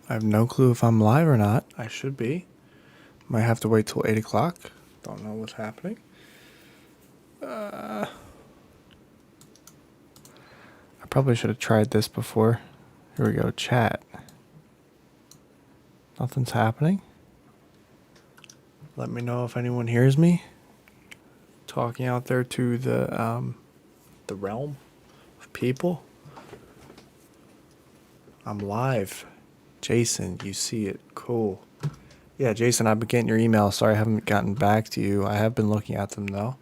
I have no clue if I'm live or not. I should be. Might have to wait till 8 o'clock. Don't know what's happening. I probably should have tried this before. Here we go, chat. Nothing's happening. Let me know if anyone hears me. Talking out there to the realm of people. I'm live. Jason, you see it. Cool. Yeah, Jason, I've been getting your email. Sorry I haven't gotten back to you. I have been looking at them, though.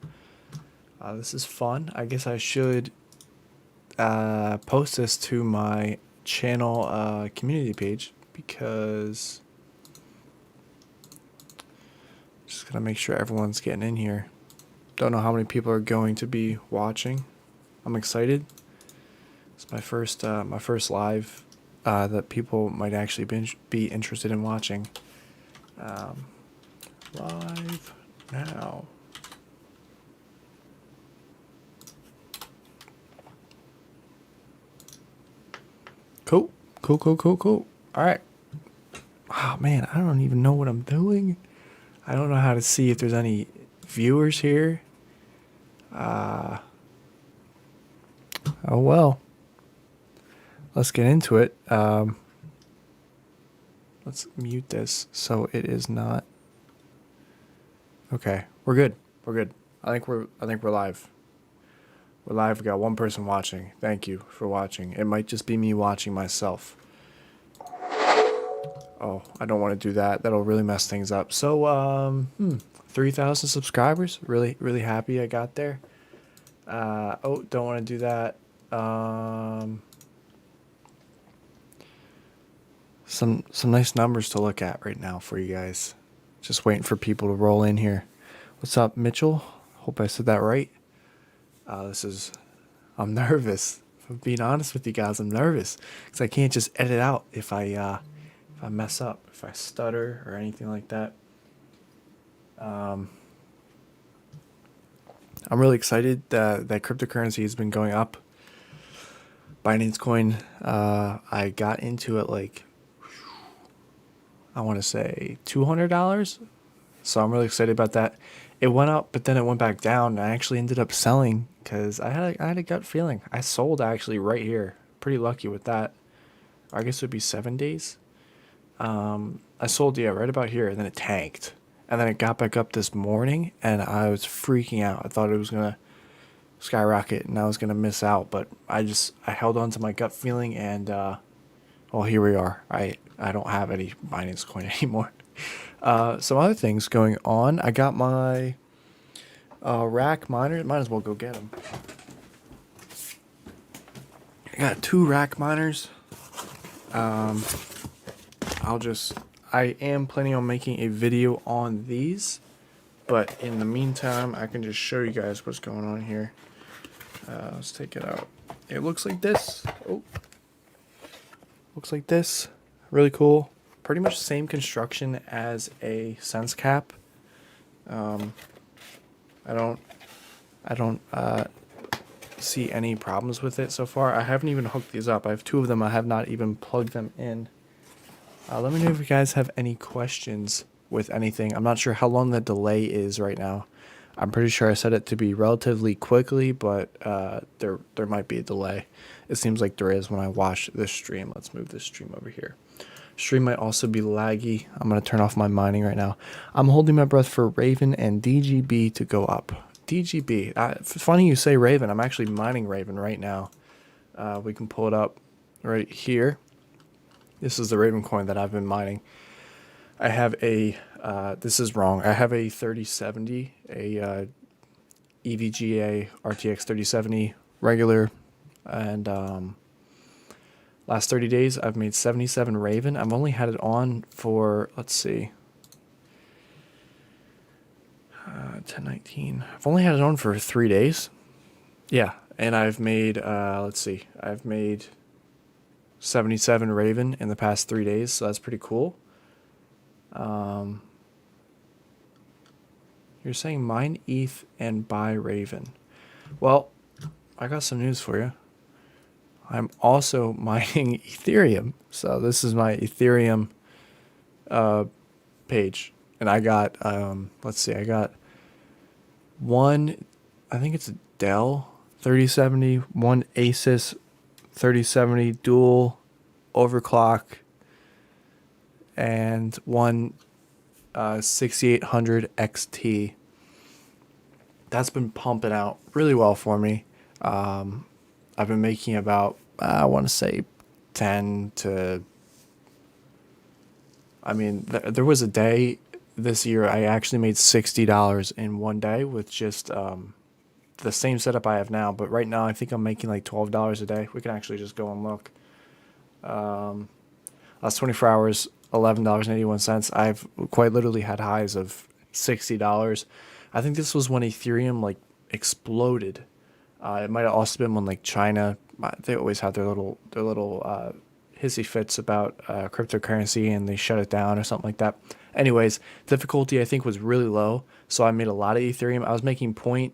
This is fun. I guess I should post this to my channel community page because just gotta make sure everyone's getting in here. Don't know how many people are going to be watching. I'm excited. It's my first live that people might actually be interested in watching. Live now. Cool. All right. Oh, man, I don't even know what I'm doing. I don't know how to see if there's any viewers here. Oh, well. Let's get into it. Let's mute this so it is not. Okay, we're good. I think we're live. We're live. We got one person watching. Thank you for watching. It might just be me watching myself. Oh, I don't want to do that. That'll really mess things up. So, 3,000 subscribers. Really happy I got there. Oh, don't want to do that. Some nice numbers to look at right now for you guys. Just waiting for people to roll in here. What's up, Mitchell? Hope I said that right. I'm nervous. If I'm being honest with you guys, I'm nervous because I can't just edit out if I mess up, if I stutter or anything like that. I'm really excited that cryptocurrency has been going up. Binance Coin, I got into it like, I want to say $200. So I'm really excited about that. It went up, but then it went back down. I actually ended up selling because I had a gut feeling. I sold actually right here. Pretty lucky with that. I guess it would be 7 days. I sold, yeah, right about here, and then it tanked. And then it got back up this morning, and I was freaking out. I thought it was going to skyrocket, and I was going to miss out. But I held on to my gut feeling, and, well, here we are. I don't have any Binance Coin anymore. Some other things going on. I got my rack miners. Might as well go get them. I got 2 rack miners. I am planning on making a video on these, but in the meantime, I can just show you guys what's going on here. Let's take it out. It looks like this. Oh, looks like this. Really cool. Pretty much the same construction as a sense cap. I don't see any problems with it so far. I haven't even hooked these up. I have 2 of them. I have not even plugged them in. Let me know if you guys have any questions with anything. I'm not sure how long the delay is right now. I'm pretty sure I set it to be relatively quickly, but there might be a delay. It seems like there is when I watch this stream. Let's move this stream over here. Stream might also be laggy. I'm going to turn off my mining right now. I'm holding my breath for Raven and DGB to go up. DGB. Funny you say Raven. I'm actually mining Raven right now. We can pull it up right here. This is the Ravencoin that I've been mining. I have a, this is wrong. I have a 3070, a EVGA RTX 3070 regular, and last 30 days I've made 77 Raven. I've only had it on for, let's see, 1019. I've only had it on for 3 days. Yeah, and I've made, let's see, I've made 77 Raven in the past 3 days, so that's pretty cool. You're saying mine ETH and buy Raven. Well, I got some news for you. I'm also mining Ethereum. So this is my Ethereum page. And I got, let's see, I got one, I think it's a Dell 3070, one Asus 3070 dual overclock, and one 6800 XT. That's been pumping out really well for me. I've been making about, I want to say 10 to, I mean, there was a day this year I actually made $60 in one day with just the same setup I have now. But right now I think I'm making like $12 a day. We can actually just go and look. Last 24 hours, $11.81. I've quite literally had highs of $60. I think this was when Ethereum like exploded. It might have also been when like China, they always have their little hissy fits about cryptocurrency and they shut it down or something like that. Anyways, difficulty I think was really low, so I made a lot of Ethereum. I was making 0.01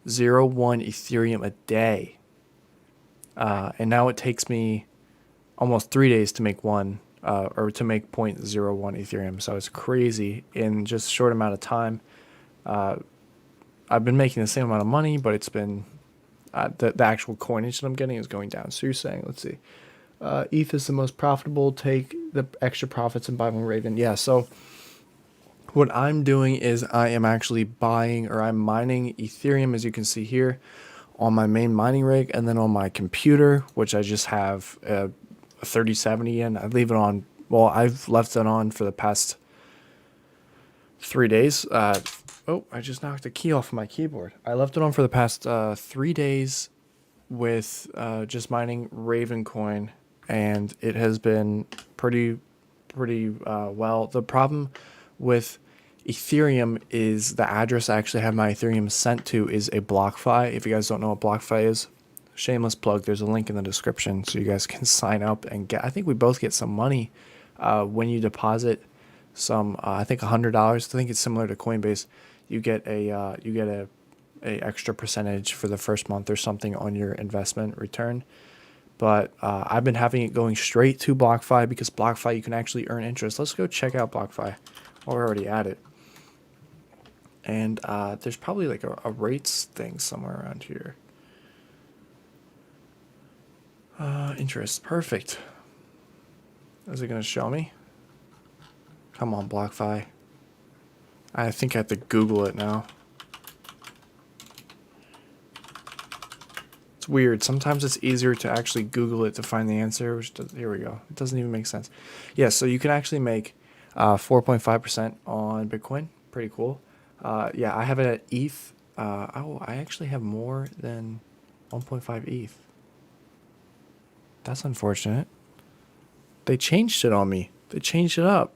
Ethereum a day, and now it takes me almost 3 days to make one, or to make 0.01 Ethereum. So it's crazy in just a short amount of time. I've been making the same amount of money, but it's been the actual coinage that I'm getting is going down. So you're saying, let's see, ETH is the most profitable. Take the extra profits and buy one Raven. Yeah. So what I'm doing is I am actually buying, or I'm mining Ethereum, as you can see here, on my main mining rig, and then on my computer, which I just have a 3070 in. I leave it on. Well, I've left it on for the past 3 days. Oh, I just knocked a key off my keyboard. I left it on for the past 3 days with just mining Ravencoin, and it has been pretty well. The problem with Ethereum is the address I actually have my Ethereum sent to is a BlockFi. If you guys don't know what BlockFi is, shameless plug, there's a link in the description so you guys can sign up and get, I think we both get some money when you deposit some, I think $100. I think it's similar to Coinbase. You get a extra percentage for the first month or something on your investment return. But I've been having it going straight to BlockFi because BlockFi you can actually earn interest. Let's go check out BlockFi. Well, we're already at it. And there's probably like a rates thing somewhere around here. Interest, perfect. Is it gonna show me? Come on, BlockFi. I think I have to Google it now. It's weird. Sometimes it's easier to actually Google it to find the answer. Here we go. It doesn't even make sense. Yeah, so you can actually make 4.5% on Bitcoin. Pretty cool. Yeah, I have it at ETH. Oh, I actually have more than 1.5 ETH. That's unfortunate. They changed it on me. They changed it up.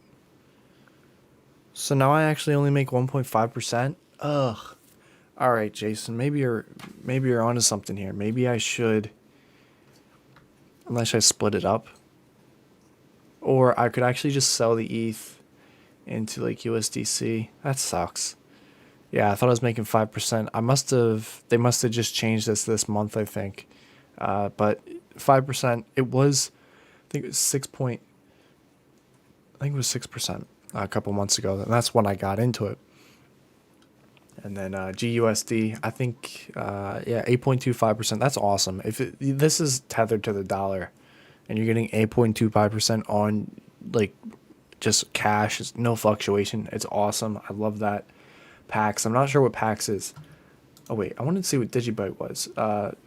So now I actually only make 1.5%. Ugh. All right, Jason. Maybe you're onto something here. Maybe I should. Unless I split it up. Or I could actually just sell the ETH into like USDC. That sucks. Yeah, I thought I was making 5%. They must have just changed this month, I think. But 5%, it was, I think it was 6% a couple months ago. And that's when I got into it. And then GUSD, I think, yeah, 8.25%. That's awesome. This is tethered to the dollar, and you're getting 8.25% on like just cash, it's no fluctuation. It's awesome. I love that. Pax. I'm not sure what Pax is. Oh wait, I wanted to see what Digibyte was,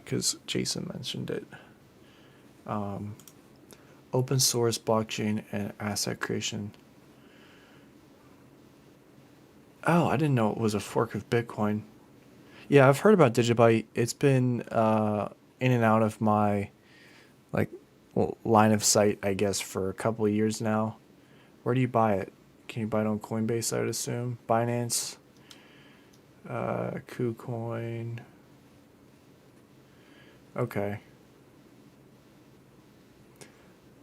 because Jason mentioned it. Open source blockchain and asset creation. Oh, I didn't know it was a fork of Bitcoin. Yeah, I've heard about Digibyte. It's been in and out of my like line of sight, I guess, for a couple of years now. Where do you buy it? Can you buy it on Coinbase, I would assume? Binance? KuCoin. Okay.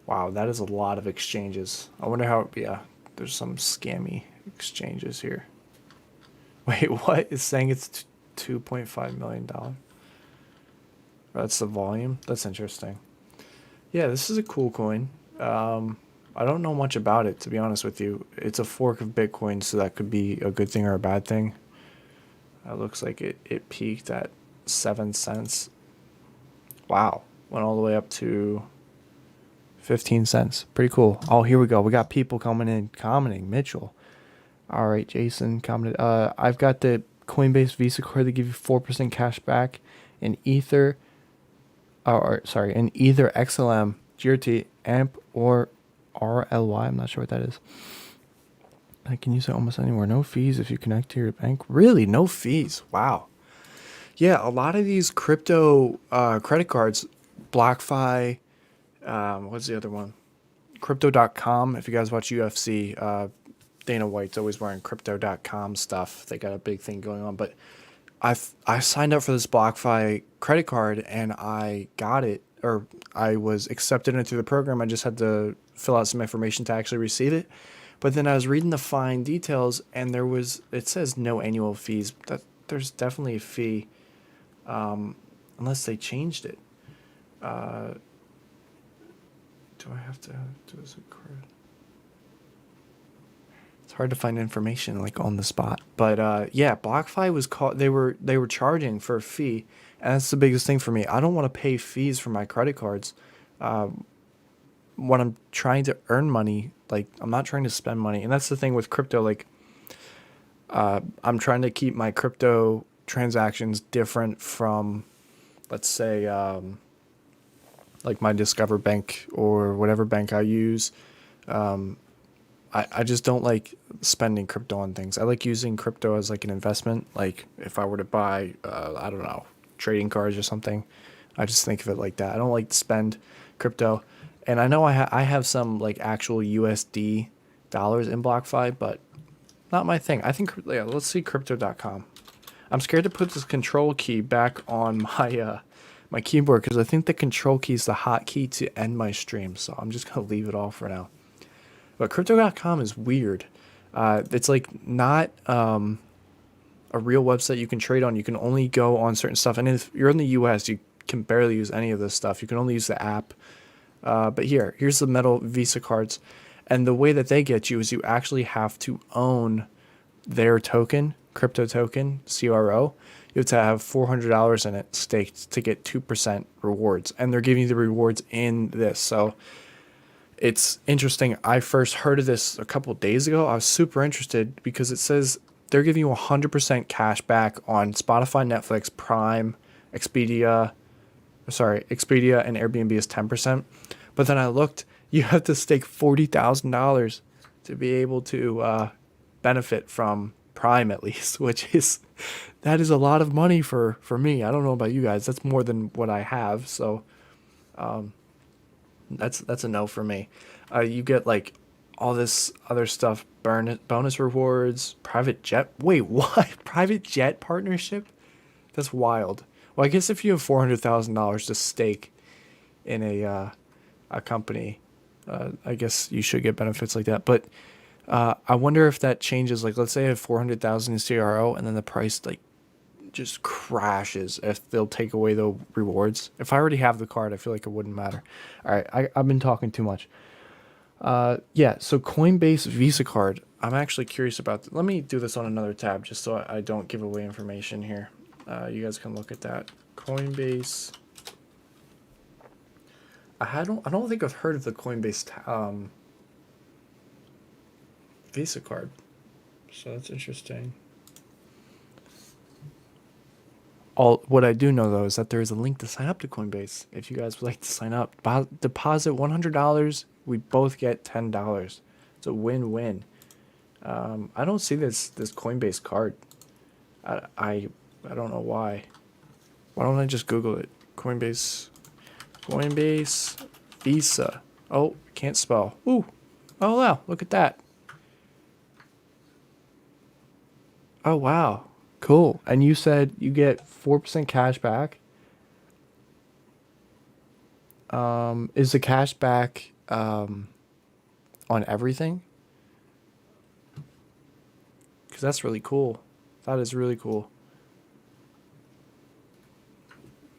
Wow, that is a lot of exchanges. I wonder how, yeah, there's some scammy exchanges here. Wait, what? It's saying it's $2.5 million. That's the volume. That's interesting. Yeah, this is a cool coin. I don't know much about it, to be honest with you. It's a fork of Bitcoin, so that could be a good thing or a bad thing. It looks like it peaked at 7 cents. Wow. Went all the way up to 15 cents. Pretty cool. Oh, here we go. We got people coming in, commenting. Mitchell. All right, Jason commented. I've got the Coinbase Visa card that give you 4% cash back in Ether. Sorry, in either XLM, GRT, AMP, or RLY. I'm not sure what that is. I can use it almost anywhere. No fees if you connect to your bank. Really? No fees? Wow. Yeah, a lot of these crypto credit cards, BlockFi, what's the other one? Crypto.com. If you guys watch UFC, Dana White's always wearing Crypto.com stuff. They got a big thing going on. But I signed up for this BlockFi credit card and I got it, or I was accepted into the program. I just had to fill out some information to actually receive it. But then I was reading the fine details and it says no annual fees. There's definitely a fee, unless they changed it. Do I have to do this card? It's hard to find information like on the spot. But yeah, BlockFi was called. They were charging for a fee, and that's the biggest thing for me. I don't want to pay fees for my credit cards. When I'm trying to earn money, like I'm not trying to spend money, and that's the thing with crypto. Like, I'm trying to keep my crypto transactions different from, let's say, like my Discover Bank or whatever bank I use. I just don't like spending crypto on things. I like using crypto as like an investment. Like if I were to buy, I don't know, trading cards or something, I just think of it like that. I don't like to spend crypto. And I know I have some like actual USD dollars in BlockFi, but not my thing. I think, yeah, let's see crypto.com. I'm scared to put this control key back on my keyboard because I think the control key is the hotkey to end my stream. So I'm just going to leave it off for now. But crypto.com is weird. It's like not a real website you can trade on. You can only go on certain stuff. And if you're in the US, you can barely use any of this stuff. You can only use the app. But here's the metal Visa cards. And the way that they get you is you actually have to own their token, crypto token, CRO. You have to have $400 in it staked to get 2% rewards. And they're giving you the rewards in this. So it's interesting. I first heard of this a couple of days ago. I was super interested because it says they're giving you 100% cash back on Spotify, Netflix, Prime, Expedia, and Airbnb is 10%. But then I looked, you have to stake $40,000 to be able to benefit from Prime at least, that is a lot of money for me. I don't know about you guys. That's more than what I have. So that's a no for me. You get like all this other stuff, bonus rewards, private jet. Wait, what? Private jet partnership? That's wild. Well, I guess if you have $400,000 to stake in a company, I guess you should get benefits like that. But I wonder if that changes. Like, let's say I have 400,000 in CRO, and then the price like just crashes if they'll take away the rewards. If I already have the card, I feel like it wouldn't matter. All right, I've been talking too much. Yeah, so Coinbase Visa card. I'm actually curious about. Let me do this on another tab just so I don't give away information here. You guys can look at that. Coinbase. I don't think I've heard of the Coinbase Visa card. So that's interesting. What I do know though is that there is a link to sign up to Coinbase. If you guys would like to sign up, deposit $100, we both get $10. It's a win-win. I don't see this Coinbase card. I don't know why. Why don't I just Google it? Coinbase Visa. Oh, can't spell. Ooh. Oh wow, look at that. Oh wow. Cool. And you said you get 4% cash back. Is the cash back on everything? Because that's really cool. That is really cool.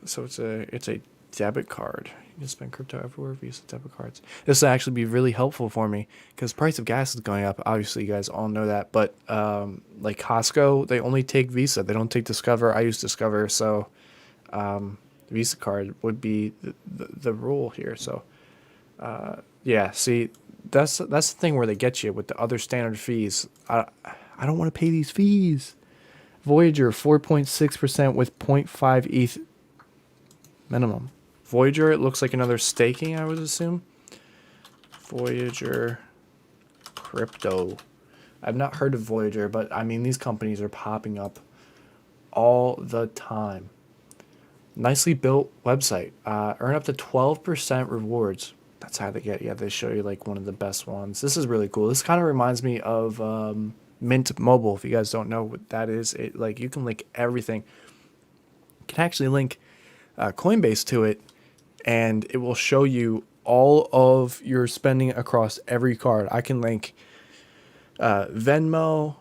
So it's a debit card. You can spend crypto everywhere via debit cards. This will actually be really helpful for me because price of gas is going up. Obviously, you guys all know that. But like Costco, they only take Visa. They don't take Discover. I use Discover, so Visa card would be the rule here. So yeah, see, that's the thing where they get you with the other standard fees. I don't want to pay these fees. Voyager 4.6% with 0.5 ETH minimum. Voyager, it looks like another staking, I would assume. Voyager crypto. I've not heard of Voyager, but I mean, these companies are popping up all the time. Nicely built website. Earn up to 12% rewards. That's how they get. Yeah, they show you like one of the best ones. This is really cool. This kind of reminds me of Mint Mobile. If you guys don't know what that is, it like you can link everything. You can actually link Coinbase to it, and it will show you all of your spending across every card. I can link Venmo,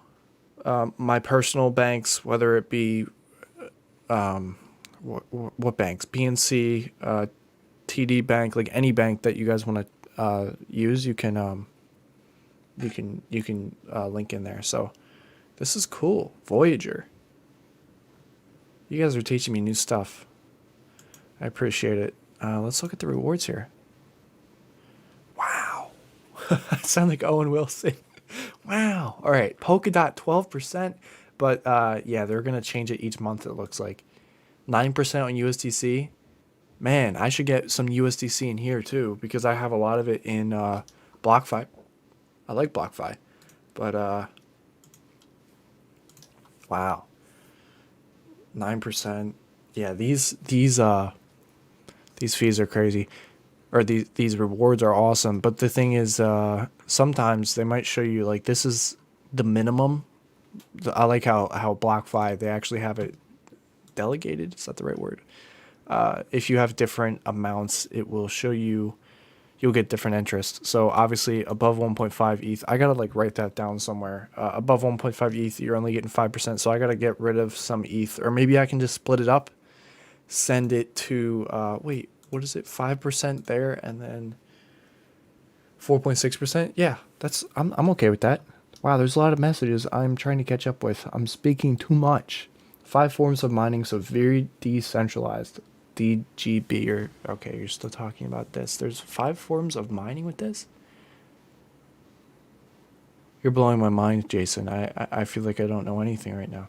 my personal banks, whether it be what banks, PNC, TD Bank, like any bank that you guys want to use, you can link in there. So this is cool. Voyager. You guys are teaching me new stuff. I appreciate it. Let's look at the rewards here. Wow. I sound like Owen Wilson. Wow. All right. Polkadot 12%. But yeah, they're going to change it each month, it looks like. 9% on USDC. Man, I should get some USDC in here too, because I have a lot of it in BlockFi. I like BlockFi. But wow. 9%. Yeah, these fees are crazy. Or these rewards are awesome. But the thing is, sometimes they might show you like this is the minimum. I like how BlockFi, they actually have it delegated. Is that the right word? If you have different amounts, it will show you, you'll get different interest. So obviously above 1.5 ETH, I gotta like write that down somewhere. Above 1.5 ETH, you're only getting 5%. So I gotta get rid of some ETH, or maybe I can just split it up, send it to, wait, what is it? 5% there and then 4.6%. Yeah, I'm okay with that. Wow, there's a lot of messages I'm trying to catch up with. I'm speaking too much. 5 forms of mining, so very decentralized. DGB, or okay, you're still talking about this. There's 5 forms of mining with this? You're blowing my mind, Jason. I feel like I don't know anything right now.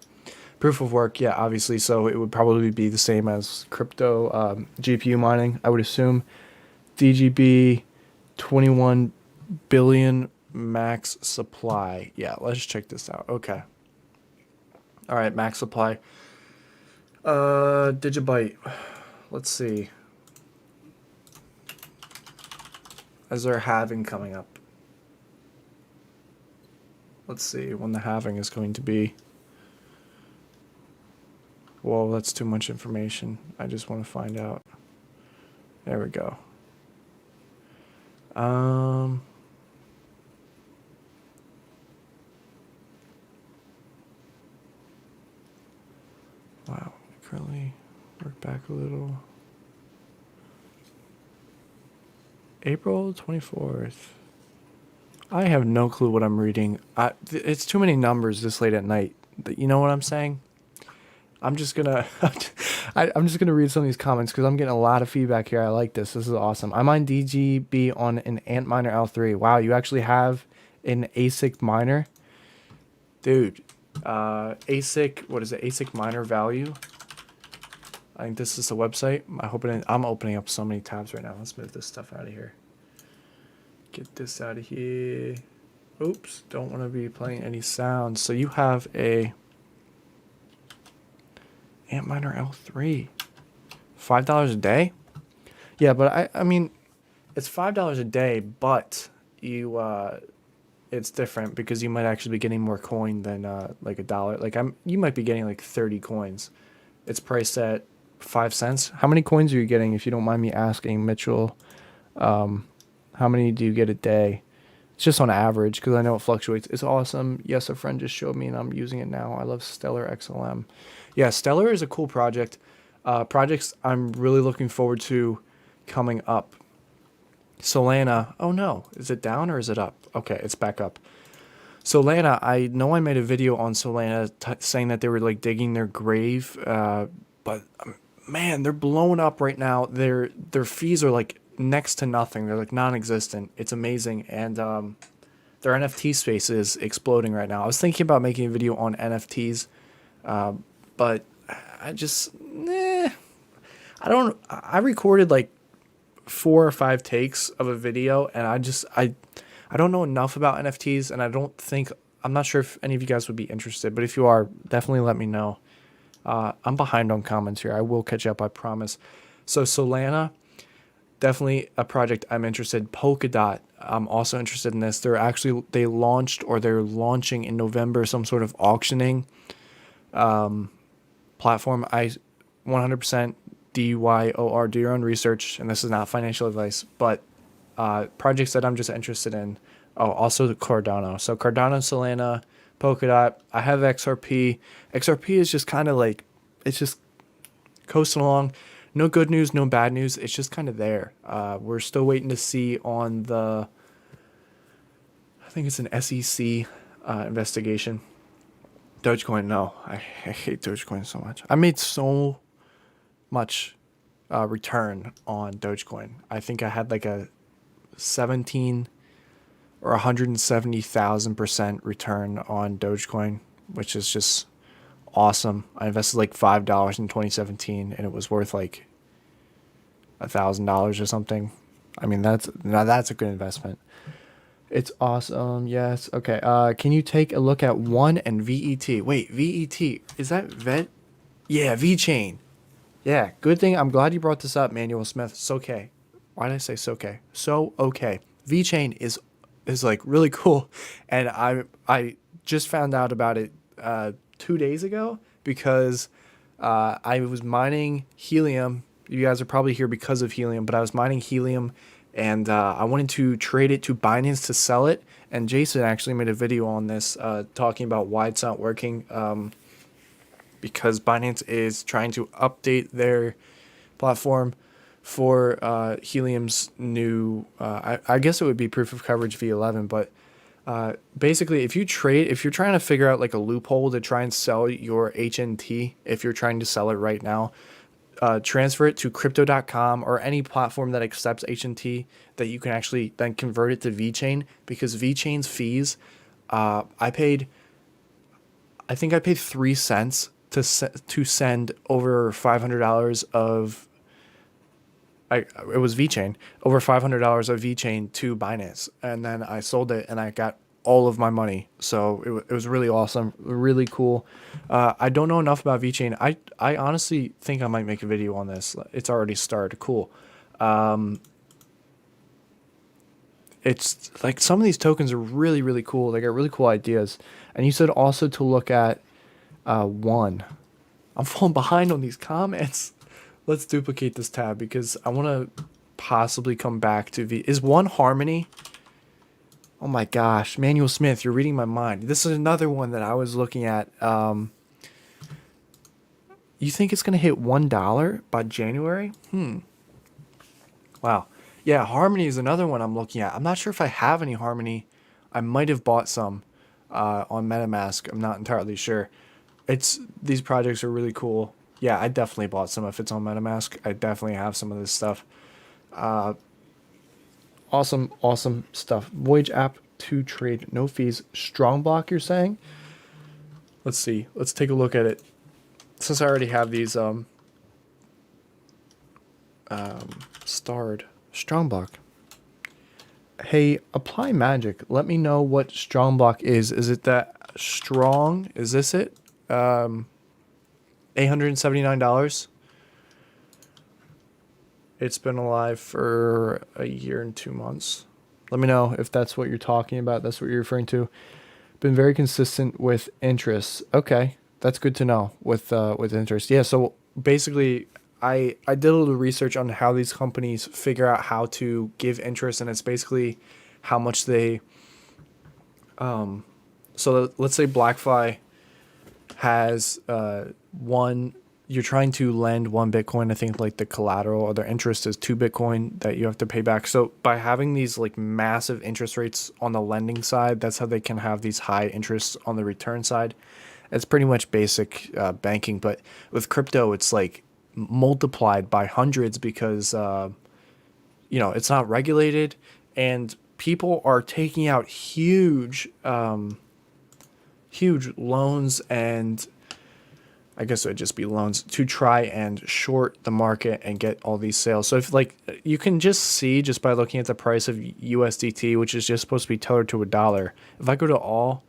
Proof of work, yeah, obviously. So it would probably be the same as crypto GPU mining, I would assume. DGB, 21 billion max supply. Yeah, let's check this out. Okay. All right, max supply. Digibyte. Let's see. As they're halving coming up. Let's see when the halving is going to be. Whoa, that's too much information. I just want to find out. There we go. Wow, currently work back a little. April 24th. I have no clue what I'm reading. It's too many numbers this late at night. You know what I'm saying? I'm just gonna I'm just gonna read some of these comments because I'm getting a lot of feedback here. I like this. This is awesome. I mine DGB on an Antminer L3. Wow, you actually have an ASIC miner, dude. ASIC, what is it? ASIC miner value. I think this is the website. I'm opening up so many tabs right now. Let's move this stuff out of here. Get this out of here. Oops, don't want to be playing any sounds. So you have a Antminer L3. $5 a day? Yeah, but I mean, it's $5 a day, but you it's different because you might actually be getting more coin than like $1. Like you might be getting like 30 coins. It's priced at 5 cents. How many coins are you getting, if you don't mind me asking, Mitchell? How many do you get a day? It's just on average because I know it fluctuates. It's awesome. Yes, a friend just showed me and I'm using it now. I love Stellar XLM. Yeah, Stellar is a cool project. Projects I'm really looking forward to coming up. Solana. Oh no, is it down or is it up? Okay, it's back up. Solana. I know I made a video on Solana saying that they were like digging their grave, but man, they're blowing up right now. Their fees are like next to nothing. They're like non-existent. It's amazing, and their NFT space is exploding right now. I was thinking about making a video on NFTs, but I just, I don't. I recorded like 4 or 5 takes of a video, and I don't know enough about NFTs, and I'm not sure if any of you guys would be interested, but if you are, definitely let me know. I'm behind on comments here. I will catch up, I promise. So Solana, definitely a project I'm interested. Polkadot, I'm also interested in this. They launched or they're launching in November some sort of auctioning platform. I 100% DYOR, do your own research, and this is not financial advice, but projects that I'm just interested in. Oh, also Cardano. So Cardano, Solana, Polkadot. I have XRP. XRP is just kind of like, it's just coasting along. No good news, no bad news. It's just kind of there. We're still waiting to see on I think it's an SEC investigation. Dogecoin, no. I hate Dogecoin so much. I made so much return on Dogecoin. I think I had like a 17 or 170,000% return on Dogecoin, which is just awesome. I invested like $5 in 2017, and it was worth like $1,000 or something. I mean, that's a good investment. It's awesome. Yes. Okay. Can you take a look at One and VET? Wait, VET, is that Vet? Yeah, VeChain. Yeah, good thing. I'm glad you brought this up, Manuel Smith. So okay. Why did I say so okay? So okay. VeChain is like really cool, and I just found out about it 2 days ago because I was mining Helium. You guys are probably here because of Helium, but I was mining Helium, and I wanted to trade it to Binance to sell it. And Jason actually made a video on this talking about why it's not working. Because Binance is trying to update their platform for Helium's new, I guess it would be proof of coverage V11, but basically if you're trying to figure out like a loophole to try and sell your HNT, if you're trying to sell it right now, transfer it to crypto.com or any platform that accepts HNT that you can actually then convert it to VeChain, because VeChain's fees, I think I paid 3 cents to send over $500 of, it was VeChain, over $500 of VeChain to Binance, and then I sold it and I got all of my money. So it was really awesome, really cool. I don't know enough about VeChain. I honestly think I might make a video on this. It's already started. Cool. It's like some of these tokens are really, really cool. They got really cool ideas. And you said also to look at One. I'm falling behind on these comments. Let's duplicate this tab because I want to possibly come back to Is One Harmony? Oh my gosh, Manuel Smith, you're reading my mind. This is another one that I was looking at. You think it's gonna hit $1 by January? Wow. Yeah, Harmony is another one I'm looking at. I'm not sure if I have any Harmony. I might have bought some on MetaMask. I'm not entirely sure. These projects are really cool. Yeah, I definitely bought some if it's on MetaMask. I definitely have some of this stuff. Awesome stuff. Voyage app to trade, no fees. Strong block, you're saying? Let's see. Let's take a look at it. Since I already have these starred. Strong block. Hey, apply magic. Let me know what strong block is. Is it that strong? Is this it? $879. It's been alive for a year and 2 months. Let me know if that's what you're talking about. That's what you're referring to. Been very consistent with interest. Okay, that's good to know with interest. Yeah. So basically, I did a little research on how these companies figure out how to give interest, and it's basically how much they. So let's say BlackFi has 1 you're trying to lend 1 Bitcoin. I think like the collateral or the interest is 2 Bitcoin that you have to pay back. So by having these like massive interest rates on the lending side, that's how they can have these high interests on the return side. It's pretty much basic banking, but with crypto, it's like multiplied by hundreds because it's not regulated, and people are taking out huge loans, and I guess it would just be loans to try and short the market and get all these sales. So if like you can just see just by looking at the price of USDT, which is just supposed to be tethered to $1. If I go to all,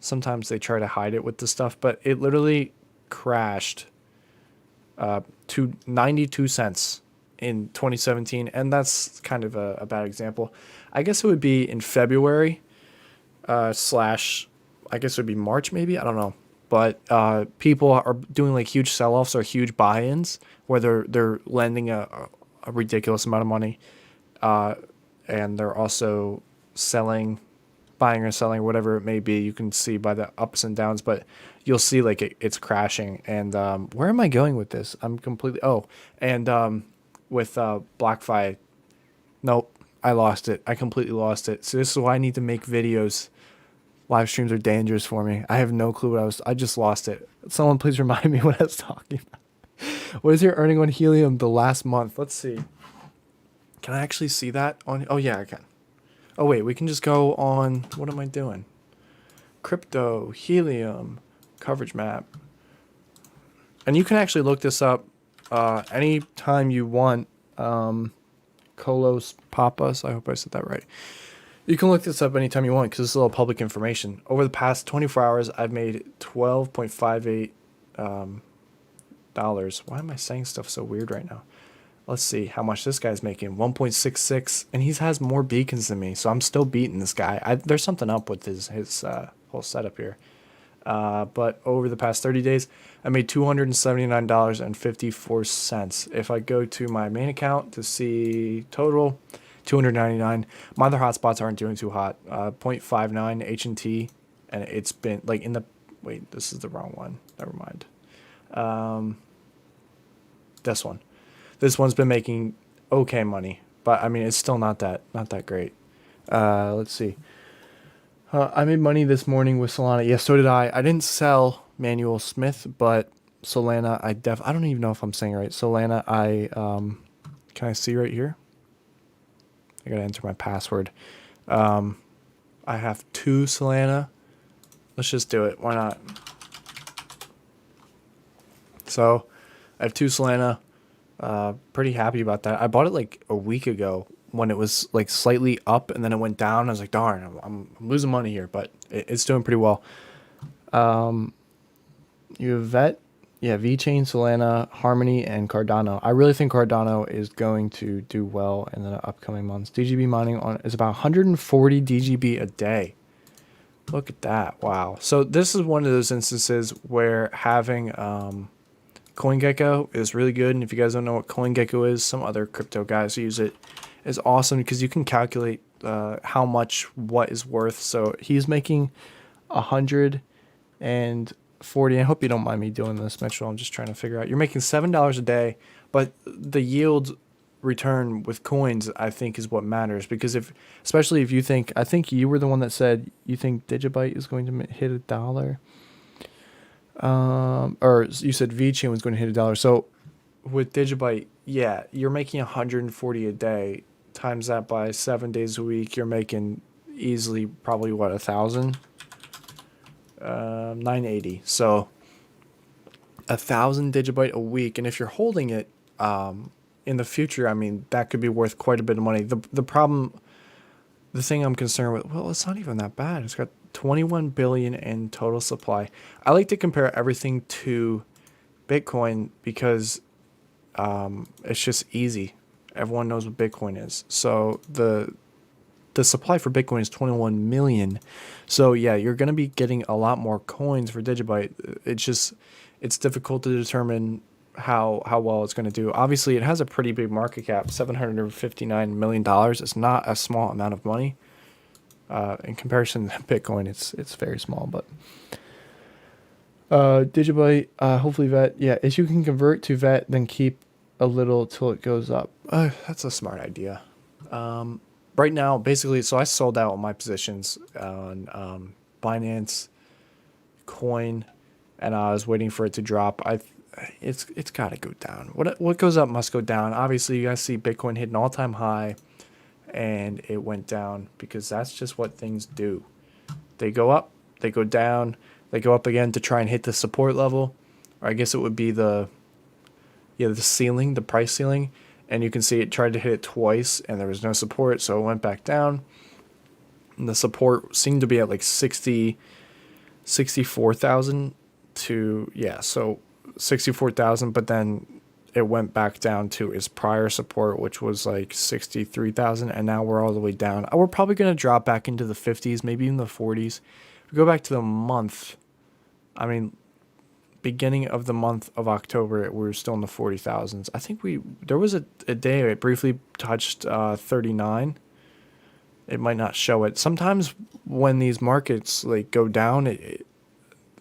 sometimes they try to hide it with the stuff, but it literally crashed to 92 cents in 2017, and that's kind of a bad example. I guess it would be in February slash, I guess it would be March maybe, I don't know. But people are doing like huge sell-offs or huge buy-ins where they're lending a ridiculous amount of money, and they're also buying or selling, whatever it may be. You can see by the ups and downs, but you'll see like it's crashing. And where am I going with this? I'm completely with BlockFi. Nope, I lost it. I completely lost it. So this is why I need to make videos. Live streams are dangerous for me. I have no clue I just lost it. Someone please remind me what I was talking about. What is your earning on Helium the last month? Let's see. Can I actually see that on? Oh yeah, I can. Oh wait, we can just go on. What am I doing? Crypto, Helium, coverage map. And you can actually look this up anytime you want. Kolos Papas, I hope I said that right. You can look this up anytime you want because it's all public information. Over the past 24 hours, I've made $12.58 dollars. Why am I saying stuff so weird right now? Let's see how much this guy's making. 1.66, and he has more beacons than me, so I'm still beating this guy. There's something up with his whole setup here. But over the past 30 days, I made $279.54. If I go to my main account to see total, 299. My other hotspots aren't doing too hot. 0.59 H&T, and it's been like wait, this is the wrong one. Never mind. This one. This one's been making okay money, but I mean it's still not that great. Let's see. I made money this morning with Solana. Yeah, so did I. I didn't sell Manuel Smith, but Solana, I don't even know if I'm saying it right. Solana, can I see right here? I gotta enter my password. I have 2 Solana. Let's just do it. Why not? So I have 2 Solana. Pretty happy about that. I bought it like a week ago when it was like slightly up, and then it went down. I was like, darn, I'm losing money here, but it's doing pretty well. You have VET. Yeah, VeChain, Solana, Harmony, and Cardano. I really think Cardano is going to do well in the upcoming months. DGB mining is about 140 DGB a day. Look at that. Wow. So this is one of those instances where having CoinGecko is really good. And if you guys don't know what CoinGecko is, some other crypto guys use it. It's awesome because you can calculate how much what is worth. So he's making 140. I hope you don't mind me doing this, Mitchell. I'm just trying to figure out. You're making $7 a day, but the yield return with coins, I think, is what matters. Because especially if you think, I think you were the one that said you think Digibyte is going to hit $1. Or you said VeChain was going to hit $1. So with Digibyte, yeah, you're making 140 a day. Times that by 7 days a week, you're making easily probably what, 1,000. 980. So 1,000 Digibyte a week, and if you're holding it in the future, I mean that could be worth quite a bit of money. The thing I'm concerned with, well, it's not even that bad. It's got 21 billion in total supply. I like to compare everything to Bitcoin because it's just easy. Everyone knows what Bitcoin is. So the supply for Bitcoin is 21 million. So yeah, you're going to be getting a lot more coins for Digibyte. It's difficult to determine how well it's going to do. Obviously, it has a pretty big market cap, $759 million. It's not a small amount of money. In comparison to Bitcoin, it's very small. But Digibyte, hopefully vet. Yeah, if you can convert to vet, then keep a little till it goes up. That's a smart idea. Right now, basically, so I sold out my positions on Binance, Coin, and I was waiting for it to drop. It's got to go down. What goes up must go down. Obviously, you guys see Bitcoin hit an all-time high, and it went down because that's just what things do. They go up, they go down, they go up again to try and hit the support level, or I guess it would be the ceiling, the price ceiling, and you can see it tried to hit it twice, and there was no support, so it went back down. And the support seemed to be at like 64,000 to, yeah, so 64,000, but then it went back down to its prior support, which was like 63,000, and now we're all the way down. We're probably going to drop back into the 50s, maybe even the 40s. If we go back to the month, I mean, beginning of the month of October, we were still in the 40,000s. I think there was a day it briefly touched 39. It might not show it. Sometimes when these markets like go down,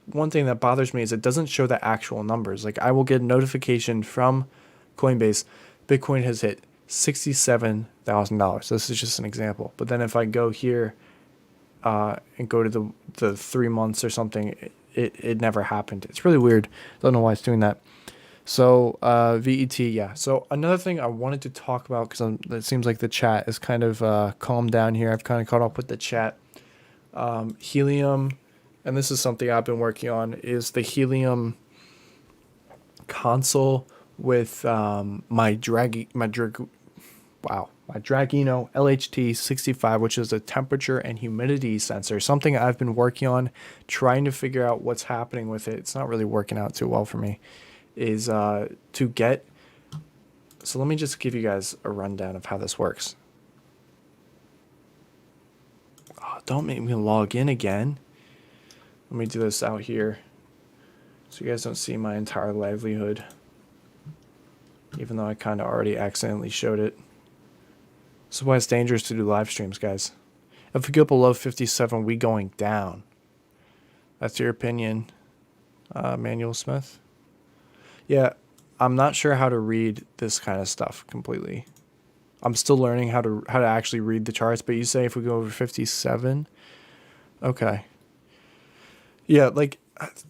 one thing that bothers me is it doesn't show the actual numbers. Like I will get a notification from Coinbase, Bitcoin has hit $67,000. This is just an example. But then if I go here and go to the 3 months or something, it never happened. It's really weird. Don't know why it's doing that. So VET, yeah. So another thing I wanted to talk about, because it seems like the chat is kind of calmed down here. I've kind of caught up with the chat. Helium, and this is something I've been working on, is the Helium console with my Dragino LHT65, which is a temperature and humidity sensor. Something I've been working on, trying to figure out what's happening with it. It's not really working out too well for me. Is to get. So let me just give you guys a rundown of how this works. Oh, don't make me log in again. Let me do this out here so you guys don't see my entire livelihood, even though I kind of already accidentally showed it. This is why it's dangerous to do live streams, guys. If we go below 57, we going down. That's your opinion, Manuel Smith. Yeah, I'm not sure how to read this kind of stuff completely. I'm still learning how to actually read the charts, but you say if we go over 57, okay. Yeah, like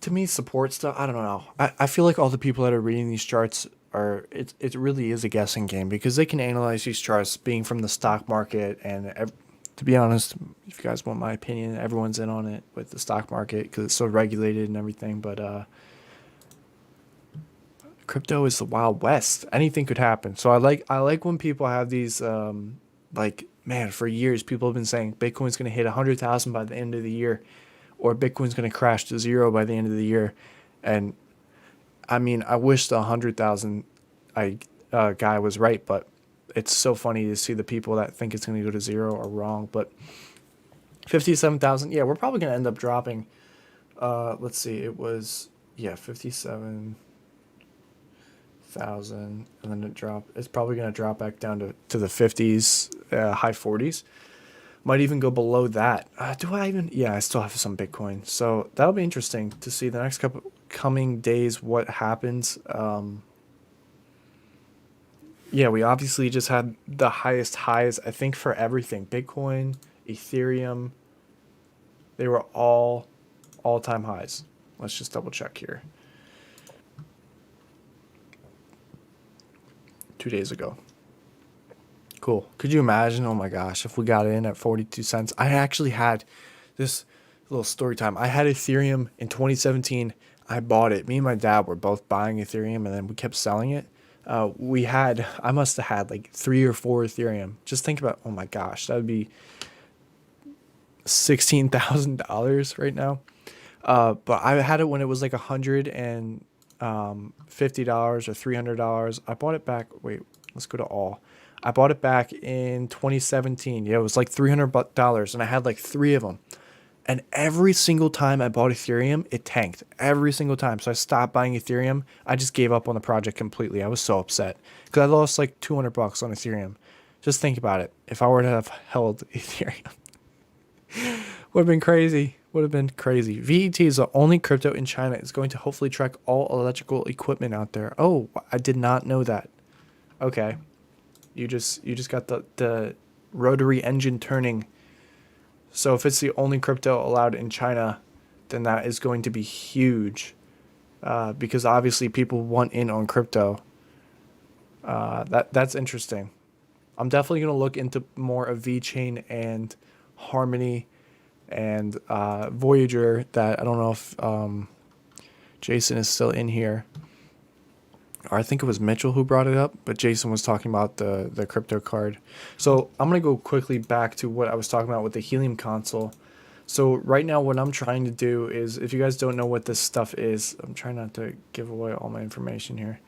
to me, support stuff, I don't know. I feel like all the people that are reading these charts it really is a guessing game, because they can analyze these charts being from the stock market, and to be honest, if you guys want my opinion, everyone's in on it with the stock market because it's so regulated and everything, but crypto is the Wild West. Anything could happen. So I like when people have these like, man, for years people have been saying Bitcoin's going to hit 100,000 by the end of the year, or Bitcoin's going to crash to zero by the end of the year. And I mean, I wish the 100,000 guy was right, but it's so funny to see the people that think it's going to go to zero are wrong. But 57,000, yeah, we're probably going to end up dropping. Let's see, it was 57,000, and then it's probably going to drop back down to the 50s, high 40s. Might even go below that. Do I even? Yeah, I still have some Bitcoin. So that'll be interesting to see the next couple coming days what happens. Yeah, we obviously just had the highest highs, I think, for everything. Bitcoin, Ethereum, they were all-time highs. Let's just double check here. 2 days ago. Cool. Could you imagine? Oh my gosh, if we got in at 42 cents. I actually had this little story time. I had Ethereum in 2017. I bought it. Me and my dad were both buying Ethereum, and then we kept selling it. I must have had like 3 or 4 Ethereum. Just think about, oh my gosh, that would be $16,000 right now. But I had it when it was like $150 or $300. I bought it back. Wait, let's go to all. I bought it back in 2017. Yeah, it was like $300, and I had like 3 of them. And every single time I bought Ethereum, it tanked. Every single time. So I stopped buying Ethereum. I just gave up on the project completely. I was so upset because I lost like $200 on Ethereum. Just think about it. If I were to have held Ethereum, would have been crazy. Would have been crazy. VET is the only crypto in China. It's going to hopefully track all electrical equipment out there. Oh, I did not know that. Okay. You just got the rotary engine turning. So if it's the only crypto allowed in China, then that is going to be huge. Because obviously people want in on crypto. That's interesting. I'm definitely going to look into more of VeChain and Harmony and Voyager. That I don't know if Jason is still in here. Or I think it was Mitchell who brought it up, but Jason was talking about the crypto card. So I'm going to go quickly back to what I was talking about with the Helium console. So right now what I'm trying to do is, if you guys don't know what this stuff is, I'm trying not to give away all my information here.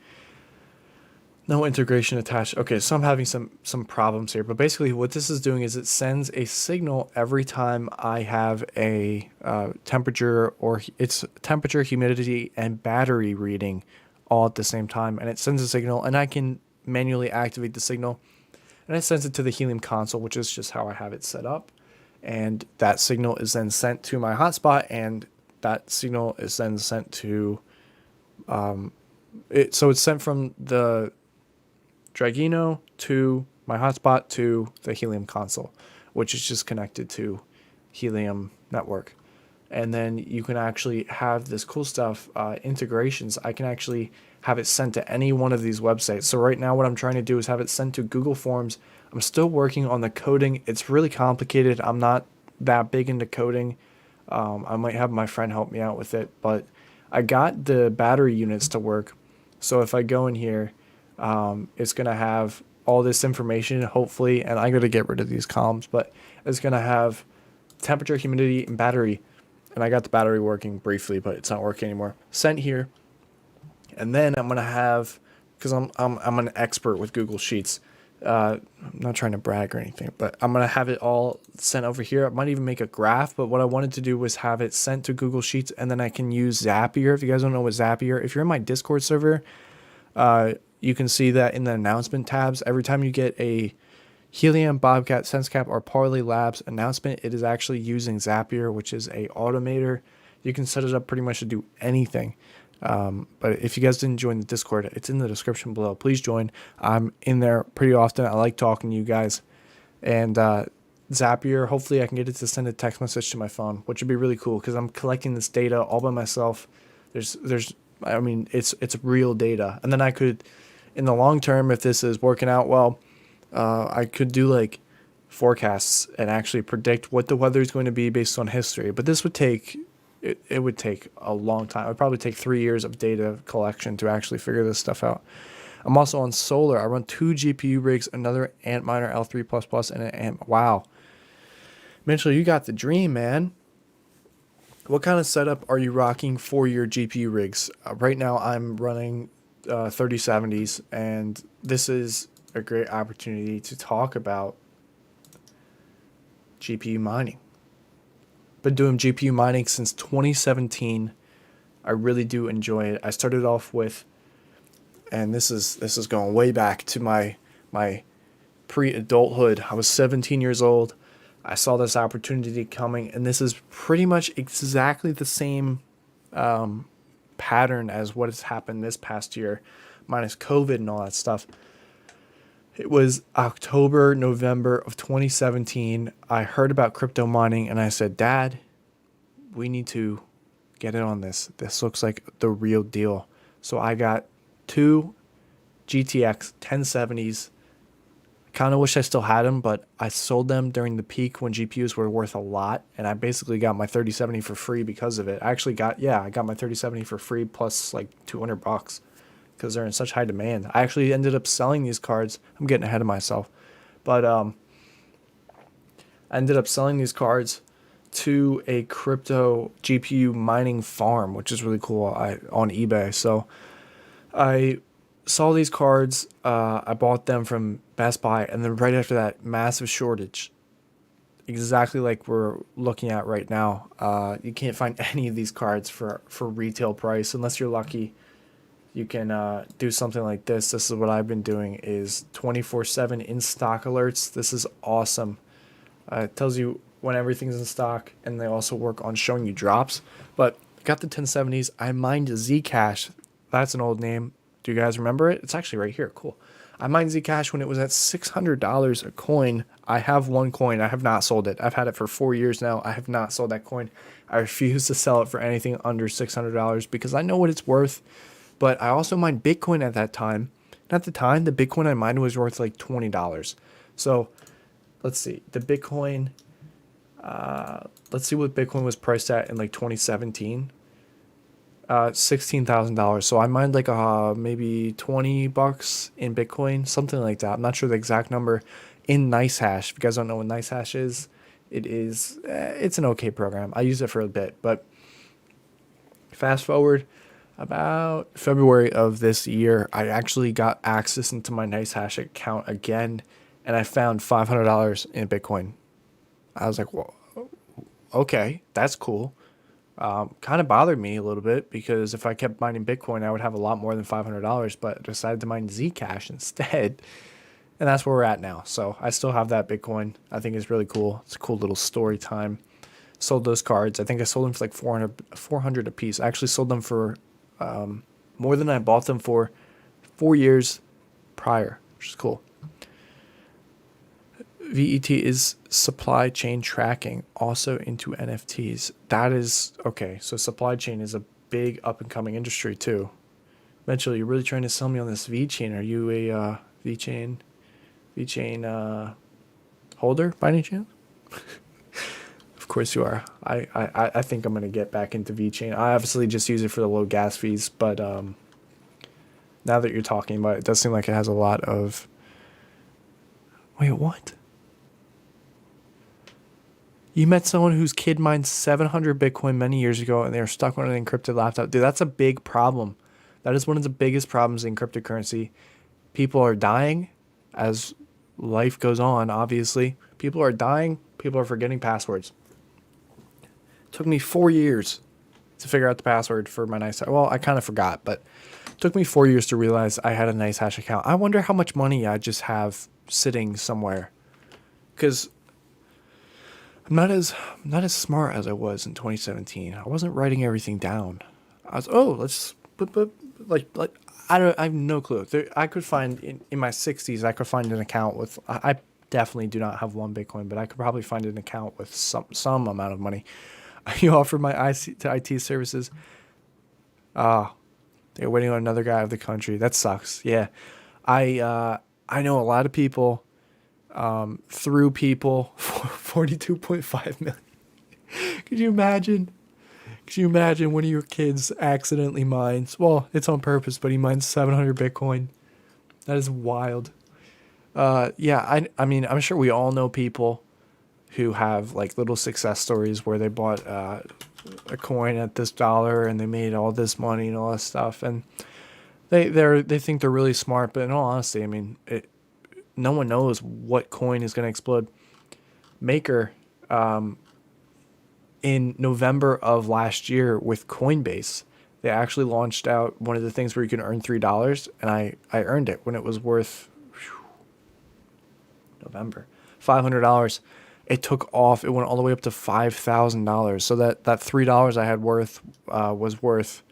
No integration attached. Okay, so I'm having some problems here. But basically what this is doing is it sends a signal every time I have a temperature, or it's temperature, humidity, and battery reading all at the same time. And it sends a signal, and I can manually activate the signal. And it sends it to the Helium console, which is just how I have it set up. And that signal is then sent to my hotspot, and that signal is then sent to so it's sent from the Dragino to my hotspot to the Helium console, which is just connected to Helium network. And then you can actually have this cool stuff, integrations. I can actually have it sent to any one of these websites. So right now what I'm trying to do is have it sent to Google Forms. I'm still working on the coding. It's really complicated. I'm not that big into coding. I might have my friend help me out with it, but I got the battery units to work. So if I go in here, it's going to have all this information, hopefully, and I'm going to get rid of these columns, but it's going to have temperature, humidity, and battery. And I got the battery working briefly, but it's not working anymore. Sent here. And then I'm going to have, because I'm an expert with Google Sheets. I'm not trying to brag or anything, but I'm going to have it all sent over here. I might even make a graph, but what I wanted to do was have it sent to Google Sheets, and then I can use Zapier. If you guys don't know what Zapier, if you're in my Discord server, you can see that in the announcement tabs. Every time you get a Helium, Bobcat, SenseCap, or Parley Labs announcement, it is actually using Zapier, which is a automator. You can set it up pretty much to do anything. But if you guys didn't join the Discord, it's in the description below. Please join. I'm in there pretty often. I like talking to you guys. And Zapier, hopefully I can get it to send a text message to my phone, which would be really cool because I'm collecting this data all by myself. I mean, it's real data. And then I could, in the long term, if this is working out well, I could do like forecasts and actually predict what the weather is going to be based on history. But this would take, it would take a long time. It would probably take 3 years of data collection to actually figure this stuff out. I'm also on solar. I run 2 GPU rigs, another Antminer L3++, and an Ant. Wow. Mitchell, you got the dream, man. What kind of setup are you rocking for your GPU rigs? Right now, I'm running 3070s, and this is a great opportunity to talk about GPU mining. Been doing GPU mining since 2017. I really do enjoy it. I started off with, and this is going way back to my pre-adulthood. I was 17 years old. I saw this opportunity coming, and this is pretty much exactly the same pattern as what has happened this past year, minus COVID and all that stuff. It was October, November of 2017. I heard about crypto mining, and I said, Dad, we need to get in on this. This looks like the real deal. So I got 2 GTX 1070s. Kind of wish I still had them, but I sold them during the peak when GPUs were worth a lot, and I basically got my 3070 for free because of it. I got my 3070 for free plus like $200 because they're in such high demand. I actually ended up selling these cards. I'm getting ahead of myself, but I ended up selling these cards to a crypto GPU mining farm, which is really cool, on eBay. So I saw these cards. I bought them from Best Buy, and then right after that, massive shortage. Exactly like we're looking at right now. You can't find any of these cards for retail price unless you're lucky. You can do something like this. This is what I've been doing, is 24/7 in stock alerts. This is awesome. It tells you when everything's in stock, and they also work on showing you drops. But got the 1070s. I mined Zcash. That's an old name. Do you guys remember it? It's actually right here. Cool. I mined Zcash when it was at $600 a coin. I have one coin. I have not sold it. I've had it for 4 years now. I have not sold that coin. I refuse to sell it for anything under $600 because I know what it's worth. But I also mined Bitcoin at that time. And at the time, the Bitcoin I mined was worth like $20. So let's see. The Bitcoin, let's see what Bitcoin was priced at in like 2017. $16,000. So I mined like maybe $20 in Bitcoin, something like that. I'm not sure the exact number in NiceHash. If you guys don't know what NiceHash is, it's an okay program. I used it for a bit, but fast forward about February of this year, I actually got access into my NiceHash account again, and I found $500 in Bitcoin. I was like, well, okay, that's cool. Kind of bothered me a little bit because if I kept mining Bitcoin, I would have a lot more than $500, but I decided to mine Zcash instead. And that's where we're at now. So I still have that Bitcoin. I think it's really cool. It's a cool little story time. Sold those cards. I think I sold them for like 400 a piece. I actually sold them for more than I bought them for 4 years prior, which is cool. VET is supply chain tracking, also into NFTs. That is, okay, so supply chain is a big up-and-coming industry, too. Eventually, you're really trying to sell me on this VeChain. Are you a VeChain holder, by any chance? Of course you are. I think I'm going to get back into VeChain. I obviously just use it for the low gas fees, but now that you're talking about it, it does seem like it has a lot of... Wait, what? You met someone whose kid mined 700 Bitcoin many years ago and they were stuck on an encrypted laptop. Dude, that's a big problem. That is one of the biggest problems in cryptocurrency. People are dying as life goes on, obviously. People are dying. People are forgetting passwords. It took me 4 years to figure out the password for my NiceHash. Well, I kind of forgot, but it took me 4 years to realize I had a NiceHash account. I wonder how much money I just have sitting somewhere. Because... I'm not as smart as I was in 2017. I wasn't writing everything down. I was I have no clue. I could find in my 60s. I could find an account with. I definitely do not have one Bitcoin, but I could probably find an account with some amount of money. You offer my IT services. They're waiting on another guy out of the country. That sucks. Yeah, I know a lot of people. Through people for 42.5 million. Could you imagine? Could you imagine one of your kids accidentally mines? Well, it's on purpose, but he mines 700 Bitcoin. That is wild. Yeah, I mean, I'm sure we all know people who have like little success stories where they bought a coin at this dollar and they made all this money and all this stuff, and they think they're really smart, but in all honesty, I mean, no one knows what coin is going to explode. Maker, in November of last year with Coinbase, they actually launched out one of the things where you can earn $3, and I earned it when it was worth November $500. It took off. It went all the way up to $5,000. So that $3 I had was worth